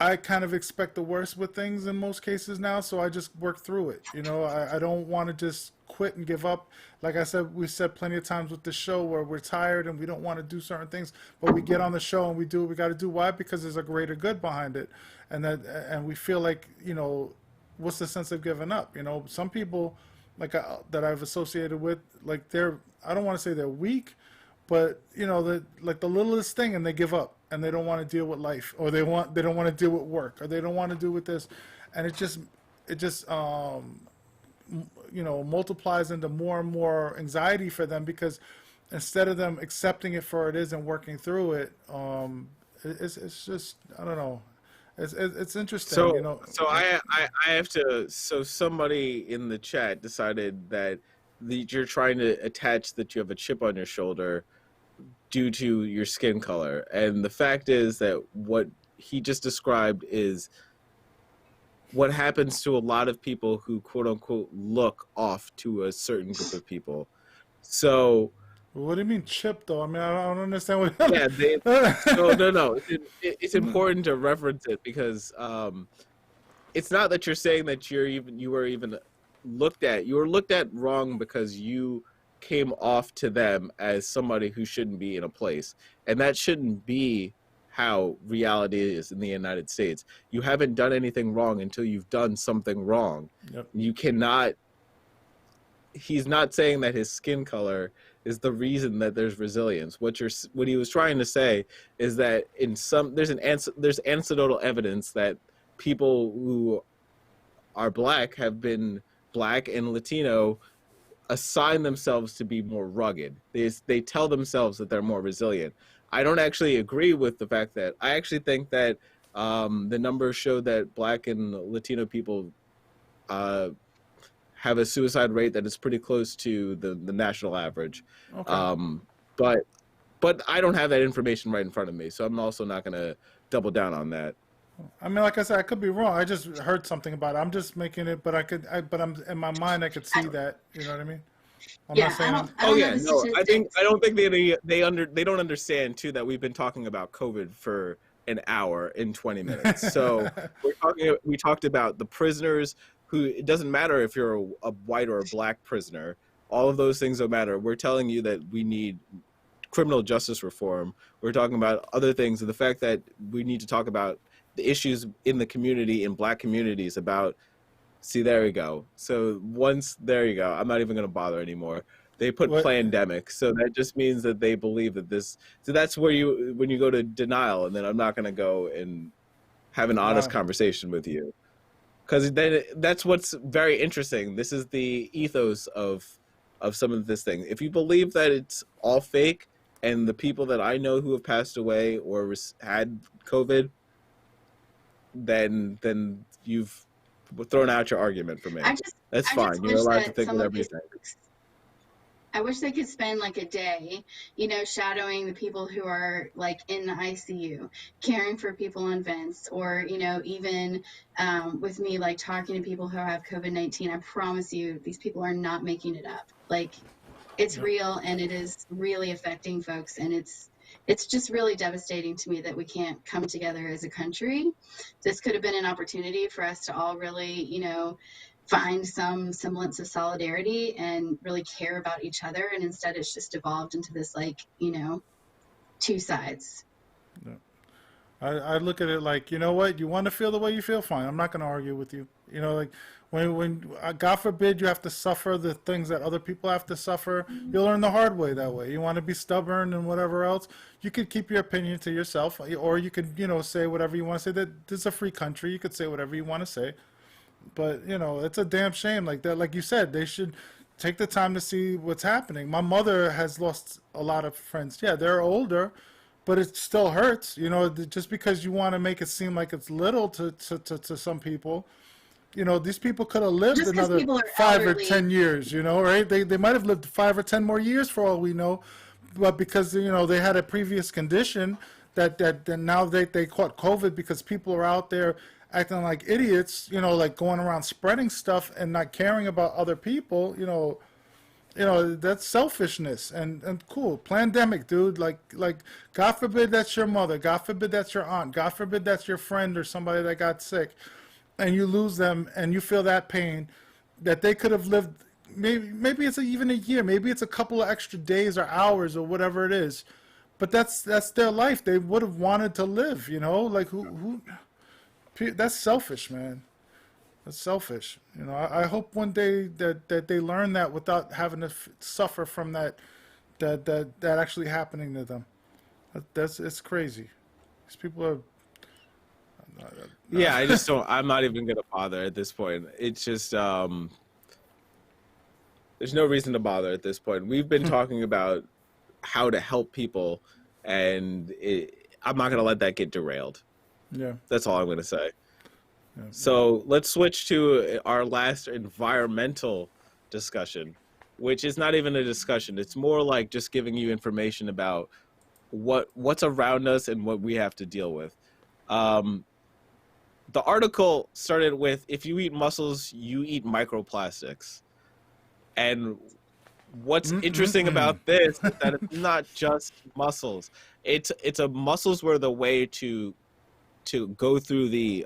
I kind of expect the worst with things in most cases now, so I just work through it. I don't want to just quit and give up. Like I said, we said plenty of times with the show where we're tired and we don't want to do certain things, but we get on the show and we do what we got to do. Why? Because there's a greater good behind it, and we feel like what's the sense of giving up? Some people like that I've associated with, like I don't want to say they're weak, but like the littlest thing and they give up and they don't want to deal with life, or they don't want to deal with work, or they don't want to do with this, and it just multiplies into more and more anxiety for them, because instead of them accepting it for what it is and working through it, it's just, I don't know. It's interesting. So I have to. So somebody in the chat decided that you're trying to attach that you have a chip on your shoulder due to your skin color, and the fact is that what he just described is what happens to a lot of people who quote unquote look off to a certain group of people. So what do you mean chip though? I mean, I don't understand what. Yeah, no. It's important to reference it because it's not that you're saying that you were even looked at. You were looked at wrong because you came off to them as somebody who shouldn't be in a place, and that shouldn't be how reality is in the United States. You haven't done anything wrong until you've done something wrong. Yep. You cannot. He's not saying that his skin color is the reason that there's resilience. What he was trying to say is that there's anecdotal evidence that people who are black have been black and Latino assign themselves to be more rugged. They tell themselves that they're more resilient. I don't actually agree with the fact that I actually think that the numbers show that black and Latino people have a suicide rate that is pretty close to the national average. Okay. But I don't have that information right in front of me, so I'm also not going to double down on that. I mean, like I said, I could be wrong. I just heard something about it. I'm just making it, but but I'm in my mind, I could see that. You know what I mean? I'm Yeah, not saying I'm. I don't know Yeah, the no, statistics. I don't think they don't understand too that we've been talking about COVID for an hour and 20 minutes. So we talked about the prisoners who, it doesn't matter if you're a white or a black prisoner. All of those things don't matter. We're telling you that we need criminal justice reform. We're talking about other things, and the fact that we need to talk about the issues in the community, in black communities, about. See, there we go. So there you go. I'm not even going to bother anymore. They put What? pandemic, so that just means that they believe that this. So that's where when you go to denial, and then I'm not going to go and have an honest Wow. conversation with you, because then that's what's very interesting. This is the ethos of some of this thing. If you believe that it's all fake, and the people that I know who have passed away or had COVID, then you've thrown out your argument for me. That's I fine. just You're wish allowed to that think some of whatever you these think. folks, I wish they could spend like a day, shadowing the people who are like in the ICU, caring for people on vents, or, even with me, like talking to people who have COVID-19. I promise you, these people are not making it up. Like, it's real, and it is really affecting folks, and it's just really devastating to me that we can't come together as a country. This could have been an opportunity for us to all really, find some semblance of solidarity and really care about each other. And instead it's just evolved into this, like, two sides. I look at it like, you know what? You want to feel the way you feel, fine. I'm not going to argue with you. Like when God forbid you have to suffer the things that other people have to suffer, you'll learn the hard way that way. You want to be stubborn and whatever else, you could keep your opinion to yourself, or you could, say whatever you want to say. That this is a free country. You could say whatever you want to say. But, it's a damn shame like that. Like you said, they should take the time to see what's happening. My mother has lost a lot of friends. Yeah, they're older, but it still hurts. Just because you want to make it seem like it's little to some people. These people could have lived Just because another people are 5 or 10 years, right? They might have lived 5 or 10 more years for all we know, but because they had a previous condition that now they caught COVID because people are out there acting like idiots, like going around spreading stuff and not caring about other people, that's selfishness and cool. Pandemic, dude. Like God forbid that's your mother. God forbid that's your aunt. God forbid that's your friend or somebody that got sick, and you lose them and you feel that pain that they could have lived. Maybe it's even a year. Maybe it's a couple of extra days or hours or whatever it is, but that's their life. They would have wanted to live. Like who. That's selfish, man. That's selfish. I hope one day that they learn that without having to suffer from that actually happening to them. It's crazy. These people are. Yeah, I just don't. I'm not even gonna bother at this point. It's just there's no reason to bother at this point. We've been talking about how to help people, and I'm not gonna let that get derailed. Yeah. That's all I'm going to say. Yeah. So let's switch to our last environmental discussion, which is not even a discussion. It's more like just giving you information about what's around us and what we have to deal with. The article started with, if you eat mussels, you eat microplastics. And what's interesting about this is that it's not just mussels. It's a mussels were the way to go through the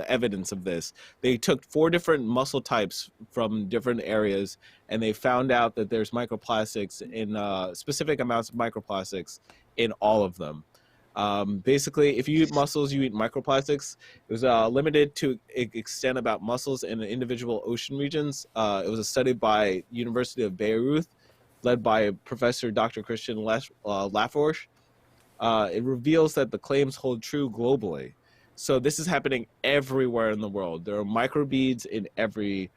evidence of this. They took 4 different mussel types from different areas, and they found out that there's microplastics in specific amounts of microplastics in all of them. Basically, if you eat mussels, you eat microplastics. It was limited to extent about mussels in individual ocean regions. It was a study by University of Beirut, led by Professor Dr. Christian Laforge. It reveals that the claims hold true globally. So this is happening everywhere in the world. There are microbeads in every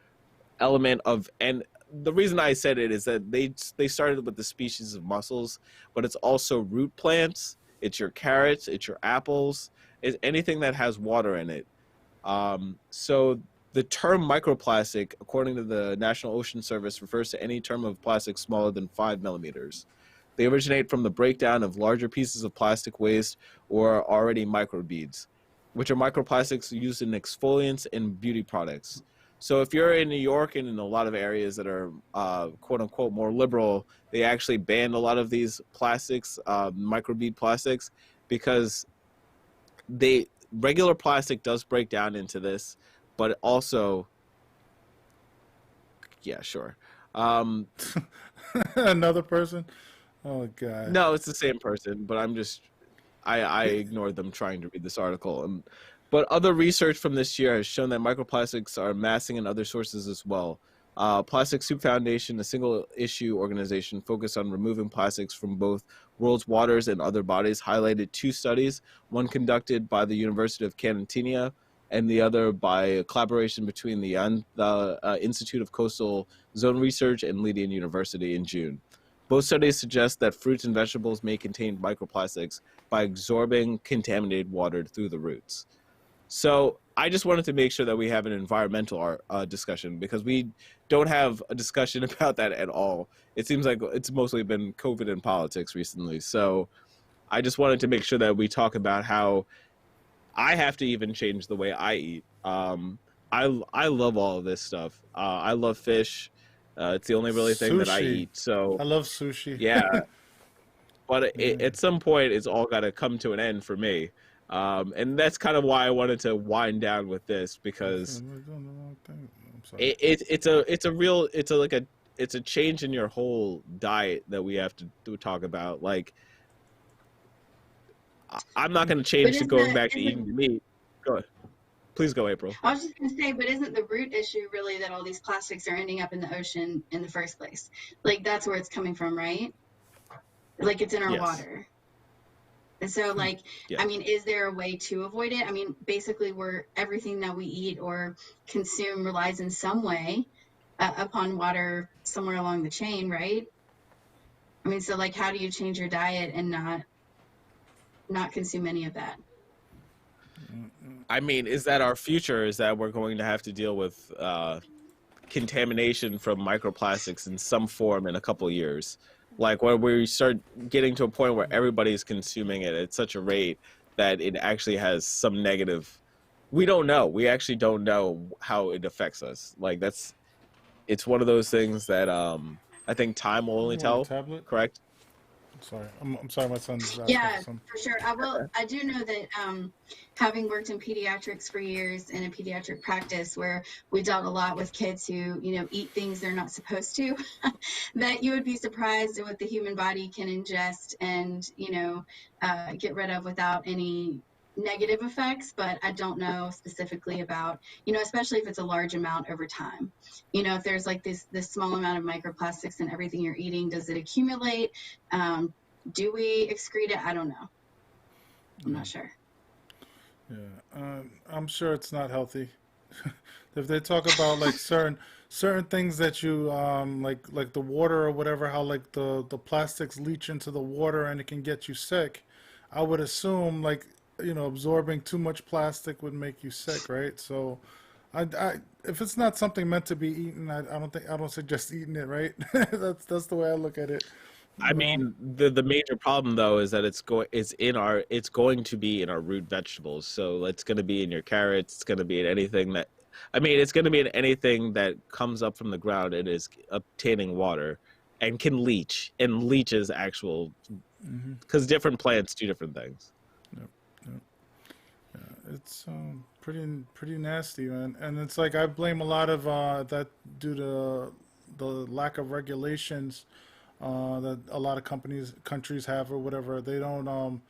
element of, and the reason I said it is that they started with the species of mussels, but it's also root plants, it's your carrots, it's your apples, it's anything that has water in it. So The term microplastic, according to the National Ocean Service, refers to any term of plastic smaller than 5 millimeters. They originate from the breakdown of larger pieces of plastic waste or already microbeads, which are microplastics used in exfoliants and beauty products. So if you're in New York and in a lot of areas that are quote unquote more liberal, they actually banned a lot of these plastics, microbead plastics, because they regular plastic does break down into this, but also, yeah, sure. Another person? Oh God. No, it's the same person, but I ignored them trying to read this article. But other research from this year has shown that microplastics are amassing in other sources as well. Plastic Soup Foundation, a single-issue organization focused on removing plastics from both world's waters and other bodies, highlighted 2 studies, one conducted by the University of Cantinia and the other by a collaboration between the Institute of Coastal Zone Research and Leiden University in June. Both studies suggest that fruits and vegetables may contain microplastics by absorbing contaminated water through the roots. So I just wanted to make sure that we have an environmental discussion, because we don't have a discussion about that at all. It seems like it's mostly been COVID and politics recently. So I just wanted to make sure that we talk about how I have to even change the way I eat. I love all of this stuff. I love fish. It's the only really thing that I Sushi. eat. So I love sushi. yeah, but at some point, it's all got to come to an end for me. And that's kind of why I wanted to wind down with this, because We're doing the wrong thing. I'm sorry. it's a change in your whole diet that we have to talk about. Like, I'm not going to change to going back to eating meat. Go ahead. Please go, April. I was just going to say, but isn't the root issue really that all these plastics are ending up in the ocean in the first place? Like, that's where it's coming from, right? Like, it's in our Yes. water. And so, like, Yeah. I mean, is there a way to avoid it? I mean, basically, everything that we eat or consume relies in some way upon water somewhere along the chain, right? I mean, so, like, how do you change your diet and not consume any of that? I mean, is that our future? Is that we're going to have to deal with contamination from microplastics in some form in a couple of years? Like, when we start getting to a point where everybody's consuming it at such a rate that it actually has some negative. We don't know. We actually don't know how it affects us. Like, it's one of those things that I think time will only You want a tell. tablet? Correct? Sorry, I'm sorry, my son's asking Yeah, for some. for sure. I do know that having worked in pediatrics for years in a pediatric practice where we dealt a lot with kids who, eat things they're not supposed to, that you would be surprised at what the human body can ingest and, get rid of without any negative effects. But I don't know specifically about, especially if it's a large amount over time. If there's like this small amount of microplastics in everything you're eating, does it accumulate? Do we excrete it? I don't know. I'm not sure. Yeah, I'm sure it's not healthy. If they talk about like certain things that you like the water or whatever, how like the plastics leach into the water and it can get you sick, I would assume like absorbing too much plastic would make you sick, right? So, if it's not something meant to be eaten, I don't suggest eating it, right? That's the way I look at it. I mean, the major problem though is that it's going to be in our root vegetables. So it's going to be in your carrots. It's going to be in anything that, it's going to be in anything that comes up from the ground and is obtaining water and can leach, and leaches actual, because different plants do different things. Yep, yep. Yeah, it's pretty nasty, man. And it's like I blame a lot of that due to the lack of regulations that a lot of countries have or whatever. They don't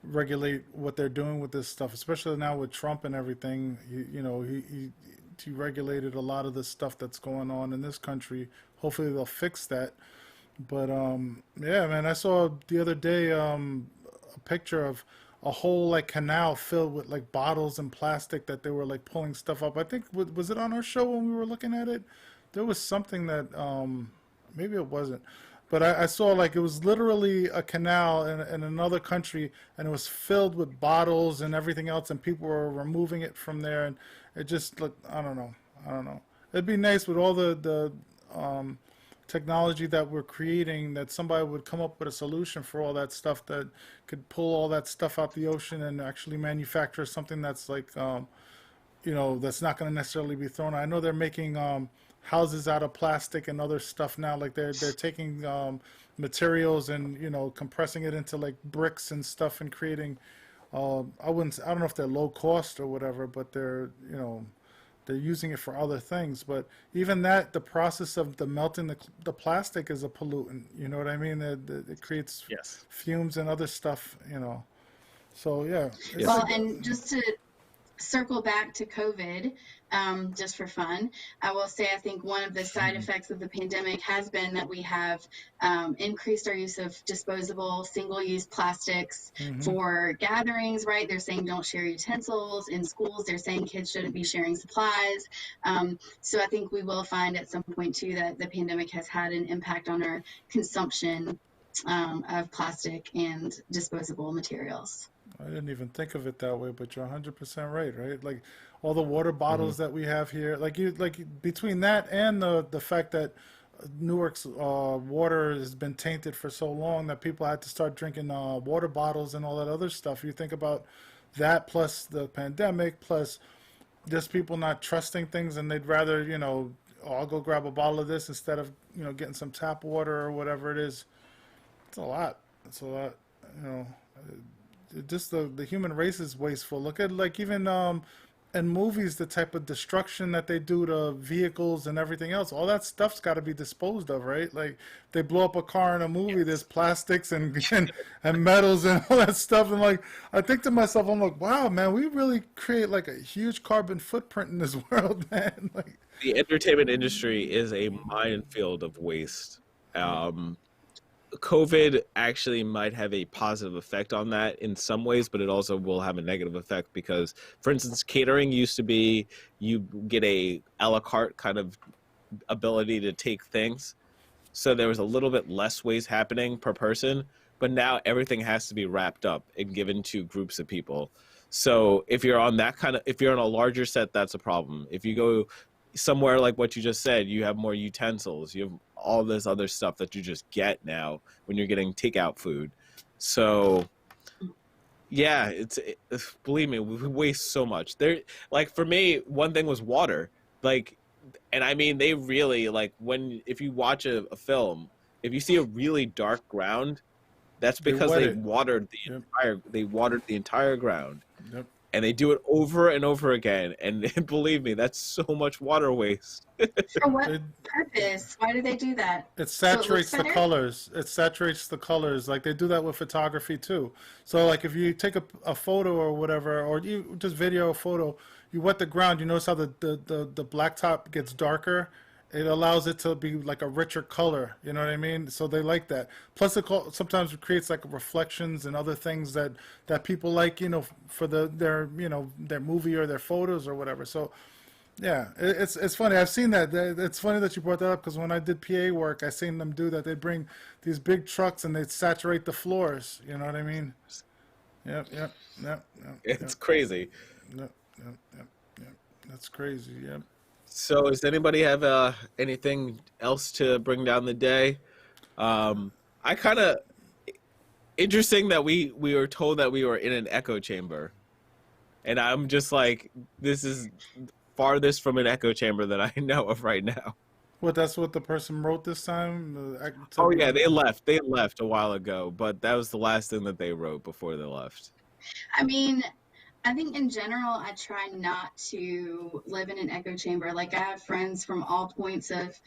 regulate what they're doing with this stuff, especially now with Trump and everything. He regulated a lot of the stuff that's going on in this country. Hopefully they'll fix that. But yeah, man, I saw the other day a picture of a whole like canal filled with like bottles and plastic that they were like pulling stuff up. I think was it on our show when we were looking at it? There was something that maybe it wasn't. But I saw like it was literally a canal in another country, and it was filled with bottles and everything else, and people were removing it from there, and it just looked, I don't know. I don't know. It'd be nice with all the technology that we're creating that somebody would come up with a solution for all that stuff that could pull all that stuff out the ocean and actually manufacture something that's like that's not going to necessarily be thrown. I know they're making houses out of plastic and other stuff now. Like they're taking materials and compressing it into like bricks and stuff and creating. I don't know if they're low cost or whatever, but they're using it for other things. But even that, the process of the melting the plastic is a pollutant. You know what I mean? It creates fumes and other stuff. So yeah. Well, and just to circle back to COVID, just for fun, I will say I think one of the side effects of the pandemic has been that we have increased our use of disposable single-use plastics for gatherings, right? They're saying don't share utensils. In schools, they're saying kids shouldn't be sharing supplies. So I think we will find at some point too that the pandemic has had an impact on our consumption of plastic and disposable materials. I didn't even think of it that way, but you're 100% right? Like all the water bottles that we have here, like between that and the fact that Newark's water has been tainted for so long that people had to start drinking water bottles and all that other stuff. You think about that plus the pandemic plus just people not trusting things and they'd rather, I'll go grab a bottle of this instead of, getting some tap water or whatever it is. It's a lot. It's a lot, just the human race is wasteful. Look at like even in movies, the type of destruction that they do to vehicles and everything else. All that stuff's got to be disposed of, right? Like they blow up a car in a movie. There's plastics and metals and all that stuff. And like I think to myself, I'm like, wow, man, we really create like a huge carbon footprint in this world, man. Like the entertainment industry is a minefield of waste. COVID actually might have a positive effect on that in some ways, but it also will have a negative effect because, for instance, catering used to be you get a la carte kind of ability to take things. So there was a little bit less waste happening per person, but now everything has to be wrapped up and given to groups of people. So if you're on if you're on a larger set, that's a problem. If you go somewhere like what you just said, you have more utensils, you have all this other stuff that you just get now when you're getting takeout food. So yeah, believe me, we waste so much. There, like for me, one thing was water. Like, and I mean, they really like if you watch a film, if you see a really dark ground, that's because they watered the entire ground. Yep. And they do it over and over again. And believe me, that's so much water waste. For what purpose? Why do they do that? It saturates the colors. It saturates the colors. Like they do that with photography too. So like if you take a photo or whatever, or you just video a photo, you wet the ground, you notice how the blacktop gets darker. It allows it to be like a richer color, you know what I mean? So they like that. Plus, sometimes it creates like reflections and other things that people like, for their movie or their photos or whatever. So, yeah, it's funny. I've seen that. It's funny that you brought that up because when I did PA work, I seen them do that. They'd bring these big trucks and they'd saturate the floors. You know what I mean? Yep. It's crazy. Yep. That's crazy. Yep. So does anybody have anything else to bring down the day? I kind of interesting that we were told that we were in an echo chamber, and I'm just like, this is farthest from an echo chamber that I know of right now. What? That's what the person wrote this time? Oh yeah, they left. They left a while ago, but that was the last thing that they wrote before they left. I mean, I think in general, I try not to live in an echo chamber. Like I have friends from all points of,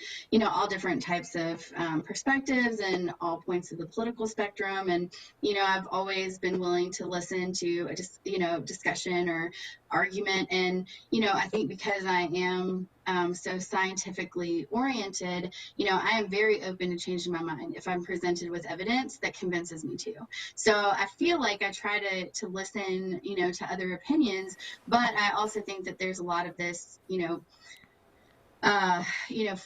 all different types of perspectives and all points of the political spectrum. And, I've always been willing to listen to a discussion or argument. And, I think because I am so scientifically oriented, I am very open to changing my mind if I'm presented with evidence that convinces me to. So I feel like I try to listen, to other opinions, but I also think that there's a lot of this,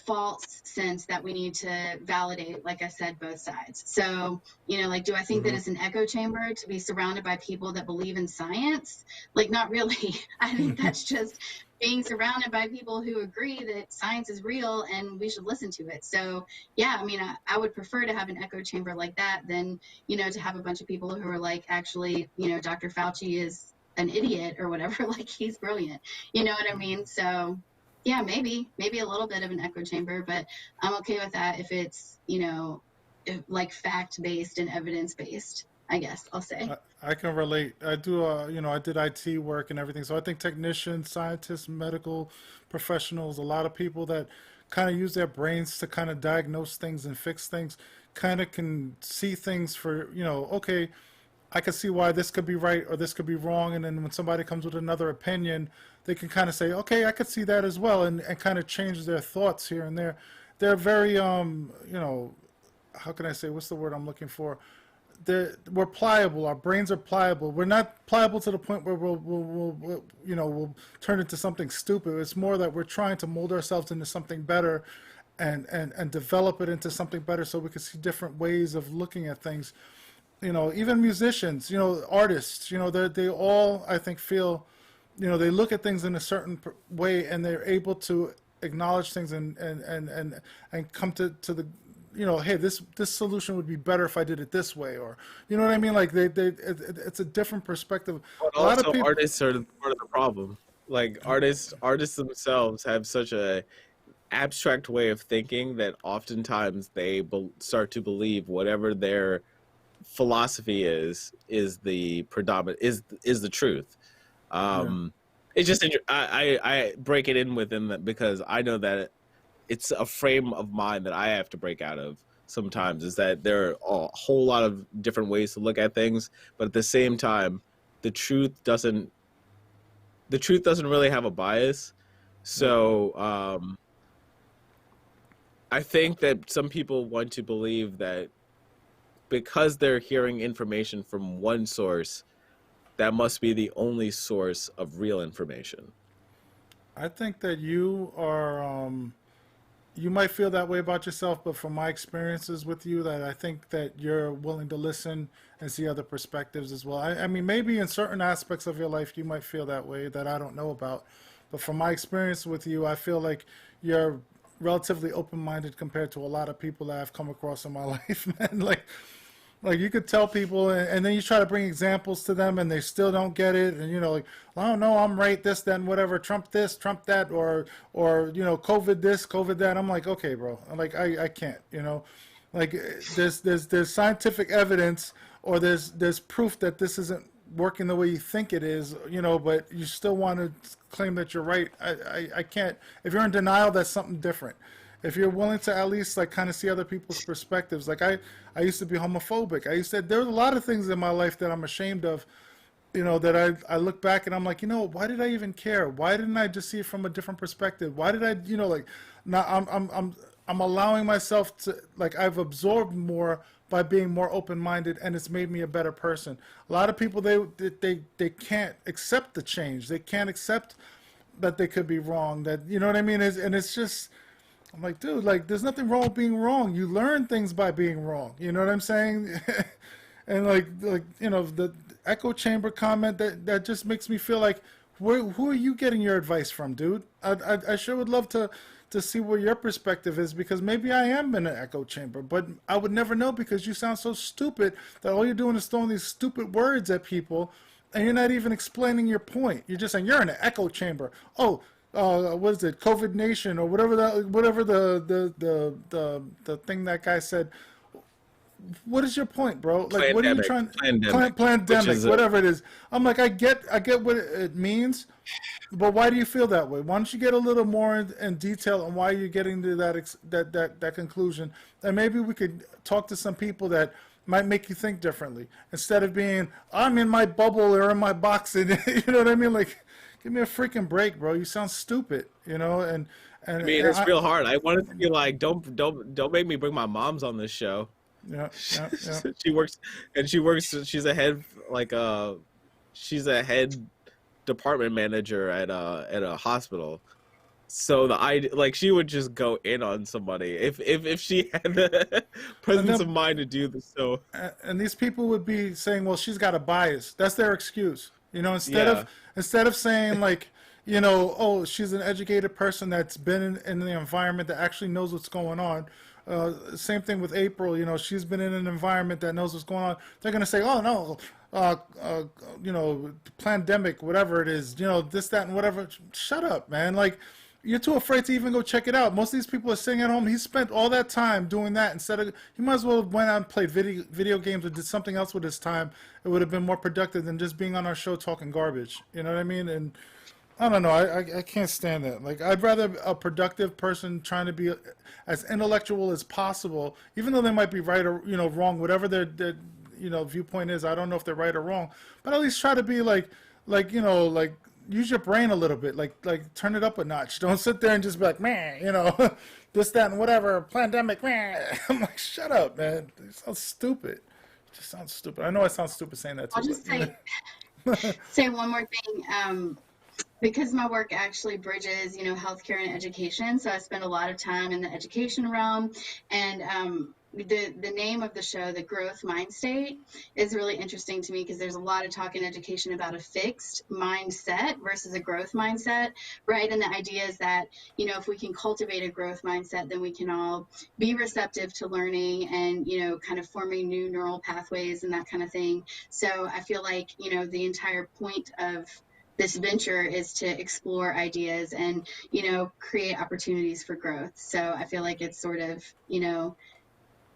false sense that we need to validate, like I said, both sides. So, do I think that it's an echo chamber to be surrounded by people that believe in science? Like, not really. I think that's just being surrounded by people who agree that science is real and we should listen to it. So yeah, I mean, I would prefer to have an echo chamber like that than, to have a bunch of people who are like, actually, Dr. Fauci is an idiot or whatever, like he's brilliant. You know what I mean? So yeah, maybe a little bit of an echo chamber, but I'm okay with that if it's, like fact-based and evidence-based, I guess I'll say. I can relate. I do, I did IT work and everything. So I think technicians, scientists, medical professionals, a lot of people that kind of use their brains to kind of diagnose things and fix things, kind of can see things for, okay, I can see why this could be right or this could be wrong. And then when somebody comes with another opinion, they can kind of say, okay, I could see that as well, and kind of change their thoughts here and there. They're very, how can I say, what's the word I'm looking for? We're pliable. Our brains are pliable. We're not pliable to the point where we'll turn into something stupid. It's more that we're trying to mold ourselves into something better and develop it into something better so we can see different ways of looking at things. Even musicians, artists, they all, I think, feel, they look at things in a certain way and they're able to acknowledge things and come to the, hey, this solution would be better if I did it this way, or you know what I mean? Like it's a different perspective. But also, artists are part of the problem. Like artists themselves have such a abstract way of thinking that oftentimes they start to believe whatever their philosophy is the predominant is the truth. It's just I break it in within that because I know that it's a frame of mind that I have to break out of sometimes, is that there are a whole lot of different ways to look at things, but at the same time, the truth doesn't really have a bias. So I think that some people want to believe that because they're hearing information from one source, that must be the only source of real information. I think that you are, you might feel that way about yourself, but from my experiences with you, that I think that you're willing to listen and see other perspectives as well. I mean, maybe in certain aspects of your life, you might feel that way that I don't know about. But from my experience with you, I feel like you're relatively open-minded compared to a lot of people that I've come across in my life, man. Like you could tell people, and then you try to bring examples to them, and they still don't get it. And like, oh no, I'm right, this, then whatever, Trump this, Trump that, or COVID this, COVID that. I'm like, okay, bro. I'm like, I can't, like there's scientific evidence, or there's proof that this isn't working the way you think it is, but you still want to claim that you're right. I can't. If you're in denial, that's something different. If you're willing to at least like kind of see other people's perspectives, like I used to be homophobic. There were a lot of things in my life that I'm ashamed of, that I look back and I'm like, why did I even care? Why didn't I just see it from a different perspective? Why did I, like, now I'm allowing myself to, like, I've absorbed more by being more open-minded, and it's made me a better person. A lot of people, they can't accept the change. They can't accept that they could be wrong. That, you know what I mean? And it's just, I'm like, dude, like, there's nothing wrong with being wrong. You learn things by being wrong. You know what I'm saying? And the echo chamber comment, that just makes me feel like, who are you getting your advice from, dude? I sure would love to see where your perspective is, because maybe I am in an echo chamber, but I would never know because you sound so stupid that all you're doing is throwing these stupid words at people, and you're not even explaining your point. You're just saying you're in an echo chamber. Oh, what is it, Covid-19 or whatever the thing that guy said. What is your point, bro? Like, Plandemic. What are you trying? Pandemic, whatever it is. I'm like, I get what it means, but why do you feel that way? Why don't you get a little more in detail on why you're getting to that conclusion? And maybe we could talk to some people that might make you think differently, instead of being, I'm in my bubble or in my box, and you know what I mean? Like, give me a freaking break, bro. You sound stupid, And I mean, it's real hard. I wanted to be like, don't make me bring my mom's on this show. Yeah. She's a head department manager at a hospital. So she would just go in on somebody if she had the presence of mind to do this. So, and these people would be saying, well, she's got a bias. That's their excuse. Instead of saying, like, oh, she's an educated person that's been in the environment that actually knows what's going on. Same thing with April. She's been in an environment that knows what's going on. They're gonna say, "Oh no, pandemic, whatever it is, this, that, and whatever." Shut up, man. Like, you're too afraid to even go check it out. Most of these people are sitting at home. He spent all that time doing that instead of. He might as well have went out and played video games or did something else with his time. It would have been more productive than just being on our show talking garbage. You know what I mean? And I don't know. I can't stand that. Like, I'd rather a productive person trying to be as intellectual as possible, even though they might be right or wrong, whatever their viewpoint is. I don't know if they're right or wrong, but at least try to be like use your brain a little bit, like turn it up a notch. Don't sit there and just be like, man, this, that, and whatever, pandemic, man. I'm like, shut up, man. It sounds stupid. It just sounds stupid. I know I sound stupid saying that too. I'll just say one more thing. Because my work actually bridges, healthcare and education, so I spend a lot of time in the education realm. And the name of the show, The Growth Mind State, is really interesting to me because there's a lot of talk in education about a fixed mindset versus a growth mindset, right? And the idea is that, if we can cultivate a growth mindset, then we can all be receptive to learning and, kind of forming new neural pathways and that kind of thing. So I feel like, the entire point of this venture is to explore ideas and, create opportunities for growth. So I feel like it's sort of,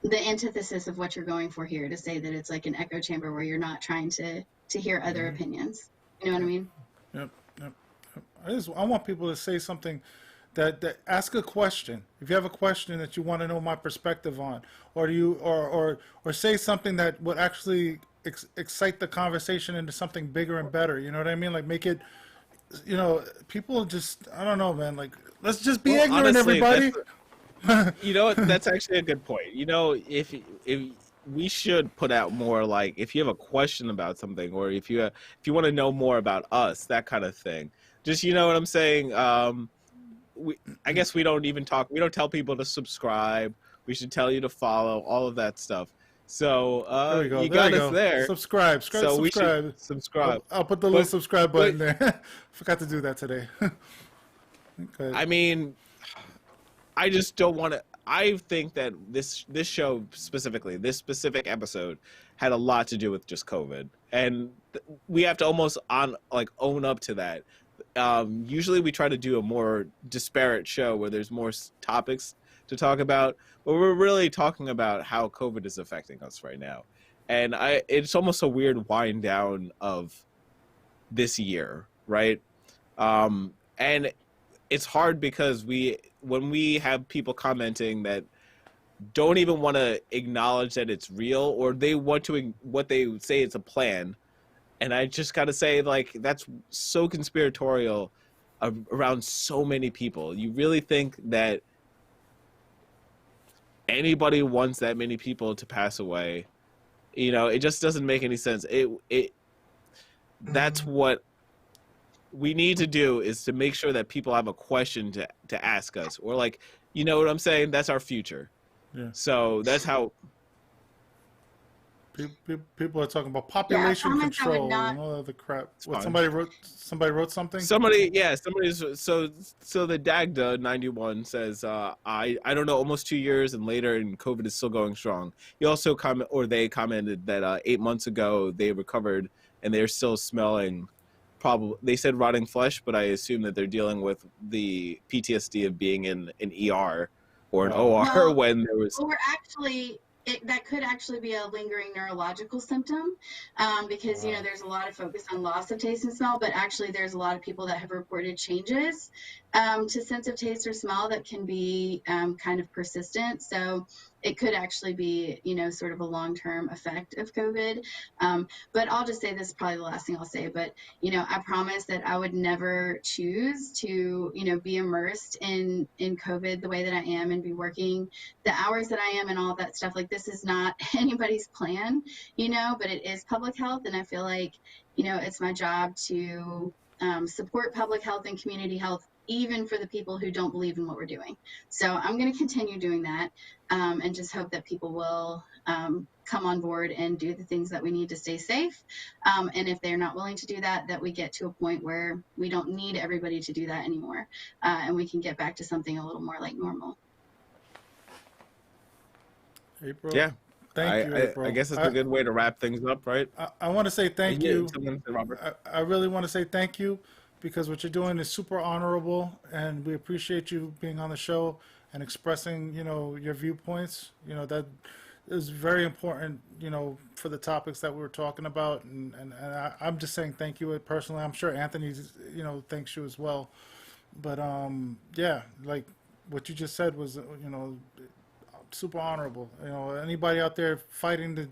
the antithesis of what you're going for here, to say that it's like an echo chamber where you're not trying to hear other opinions. You know what I mean? Yep. I want people to say something that ask a question. If you have a question that you want to know my perspective on, or say something that would actually excite the conversation into something bigger and better. You know what I mean? Like, make it, people just, I don't know, man. Like, let's just be ignorant, honestly, everybody. That's actually a good point. If we should put out more, like, if you have a question about something, or if you want to know more about us, that kind of thing. Just, you know what I'm saying? I guess we don't even talk. We don't tell people to subscribe. We should tell you to follow, all of that stuff. So There we go. you There got we us go. there. Subscribe. So we should subscribe. I'll put the little subscribe button there. Forgot to do that today. Okay. I mean, I just don't want to. I think that this show specifically, this specific episode, had a lot to do with just COVID, and we have to almost own up to that. Usually, we try to do a more disparate show where there's more topics to talk about, but we're really talking about how COVID is affecting us right now, and it's almost a weird wind down of this year, right? And it's hard because when we have people commenting that don't even want to acknowledge that it's real, or they want to, what they say it's a plan. And I just got to say, like, that's so conspiratorial around so many people. You really think that anybody wants that many people to pass away? It just doesn't make any sense. That's what we need to do, is to make sure that people have a question to ask us, or, like, you know what I'm saying? That's our future. Yeah. So that's how people are talking about population control and all other crap. What, somebody wrote something? Somebody's so the Dagda 91 says, I don't know, almost 2 years and later, and COVID is still going strong. He also they commented that 8 months ago they recovered and they're still smelling, probably, they said rotting flesh, but I assume that they're dealing with the PTSD of being in an ER or an OR when there was. Or actually, that could actually be a lingering neurological symptom, because there's a lot of focus on loss of taste and smell, but actually there's a lot of people that have reported changes to sense of taste or smell that can be kind of persistent. So it could actually be, sort of a long-term effect of COVID. But I'll just say this is probably the last thing I'll say, but, I promise that I would never choose to, be immersed in COVID the way that I am and be working the hours that I am and all that stuff. Like, this is not anybody's plan, but it is public health. And I feel like, it's my job to support public health and community health, even for the people who don't believe in what we're doing. So I'm going to continue doing that, and just hope that people will come on board and do the things that we need to stay safe. And if they're not willing to do that, that we get to a point where we don't need everybody to do that anymore, and we can get back to something a little more like normal. April. Yeah. Thank you, April. I guess it's a good way to wrap things up, right? I want to say thank you. Robert. I really want to say thank you, because what you're doing is super honorable, and we appreciate you being on the show and expressing, your viewpoints. That is very important, for the topics that we were talking about. And I'm just saying thank you personally. I'm sure Anthony, thanks you as well. But yeah, like what you just said was, super honorable. Anybody out there fighting to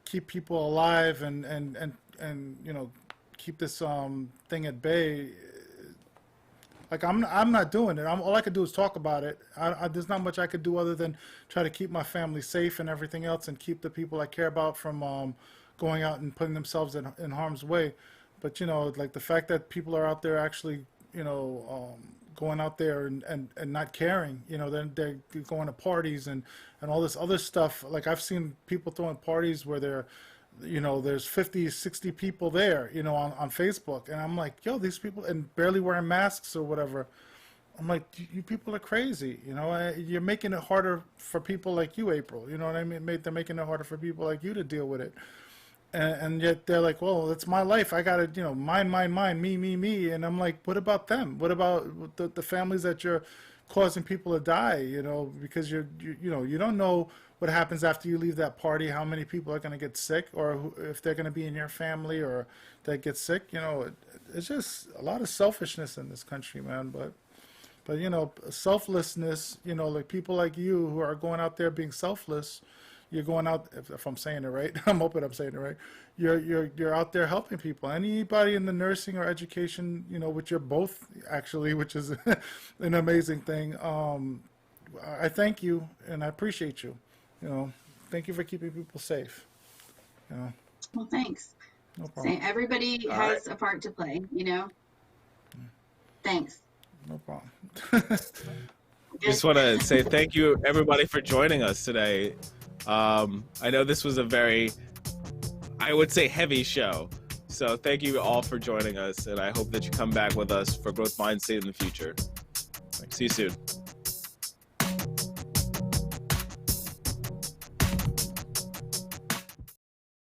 keep people alive and keep this thing at bay. Like I'm not doing it. All I could do is talk about it. There's not much I could do other than try to keep my family safe and everything else, and keep the people I care about from going out and putting themselves in harm's way. But like the fact that people are out there actually, going out there and not caring, then they're going to parties and all this other stuff. Like I've seen people throwing parties where they're, there's 50, 60 people there, on Facebook. And I'm like, yo, these people, and barely wearing masks or whatever. I'm like, you people are crazy. You're making it harder for people like you, April. You know what I mean? They're making it harder for people like you to deal with it. And yet they're like, well, it's my life. I got to, mine, me. And I'm like, what about them? What about the families that you're causing people to die, because you don't know what happens after you leave that party, how many people are going to get sick, or if they're going to be in your family or that get sick. It's just a lot of selfishness in this country, man. But selflessness, like people like you who are going out there being selfless, you're going out, if I'm saying it right, I'm hoping I'm saying it right, you're out there helping people. Anybody in the nursing or education, which you're both actually, which is an amazing thing. I thank you and I appreciate you. Thank you for keeping people safe. Well, thanks. No problem. Everybody has a part to play, Thanks. No problem. Just want to say thank you, everybody, for joining us today. I know this was a very, I would say, heavy show. So thank you all for joining us, and I hope that you come back with us for Growth Mindset in the future. See you soon.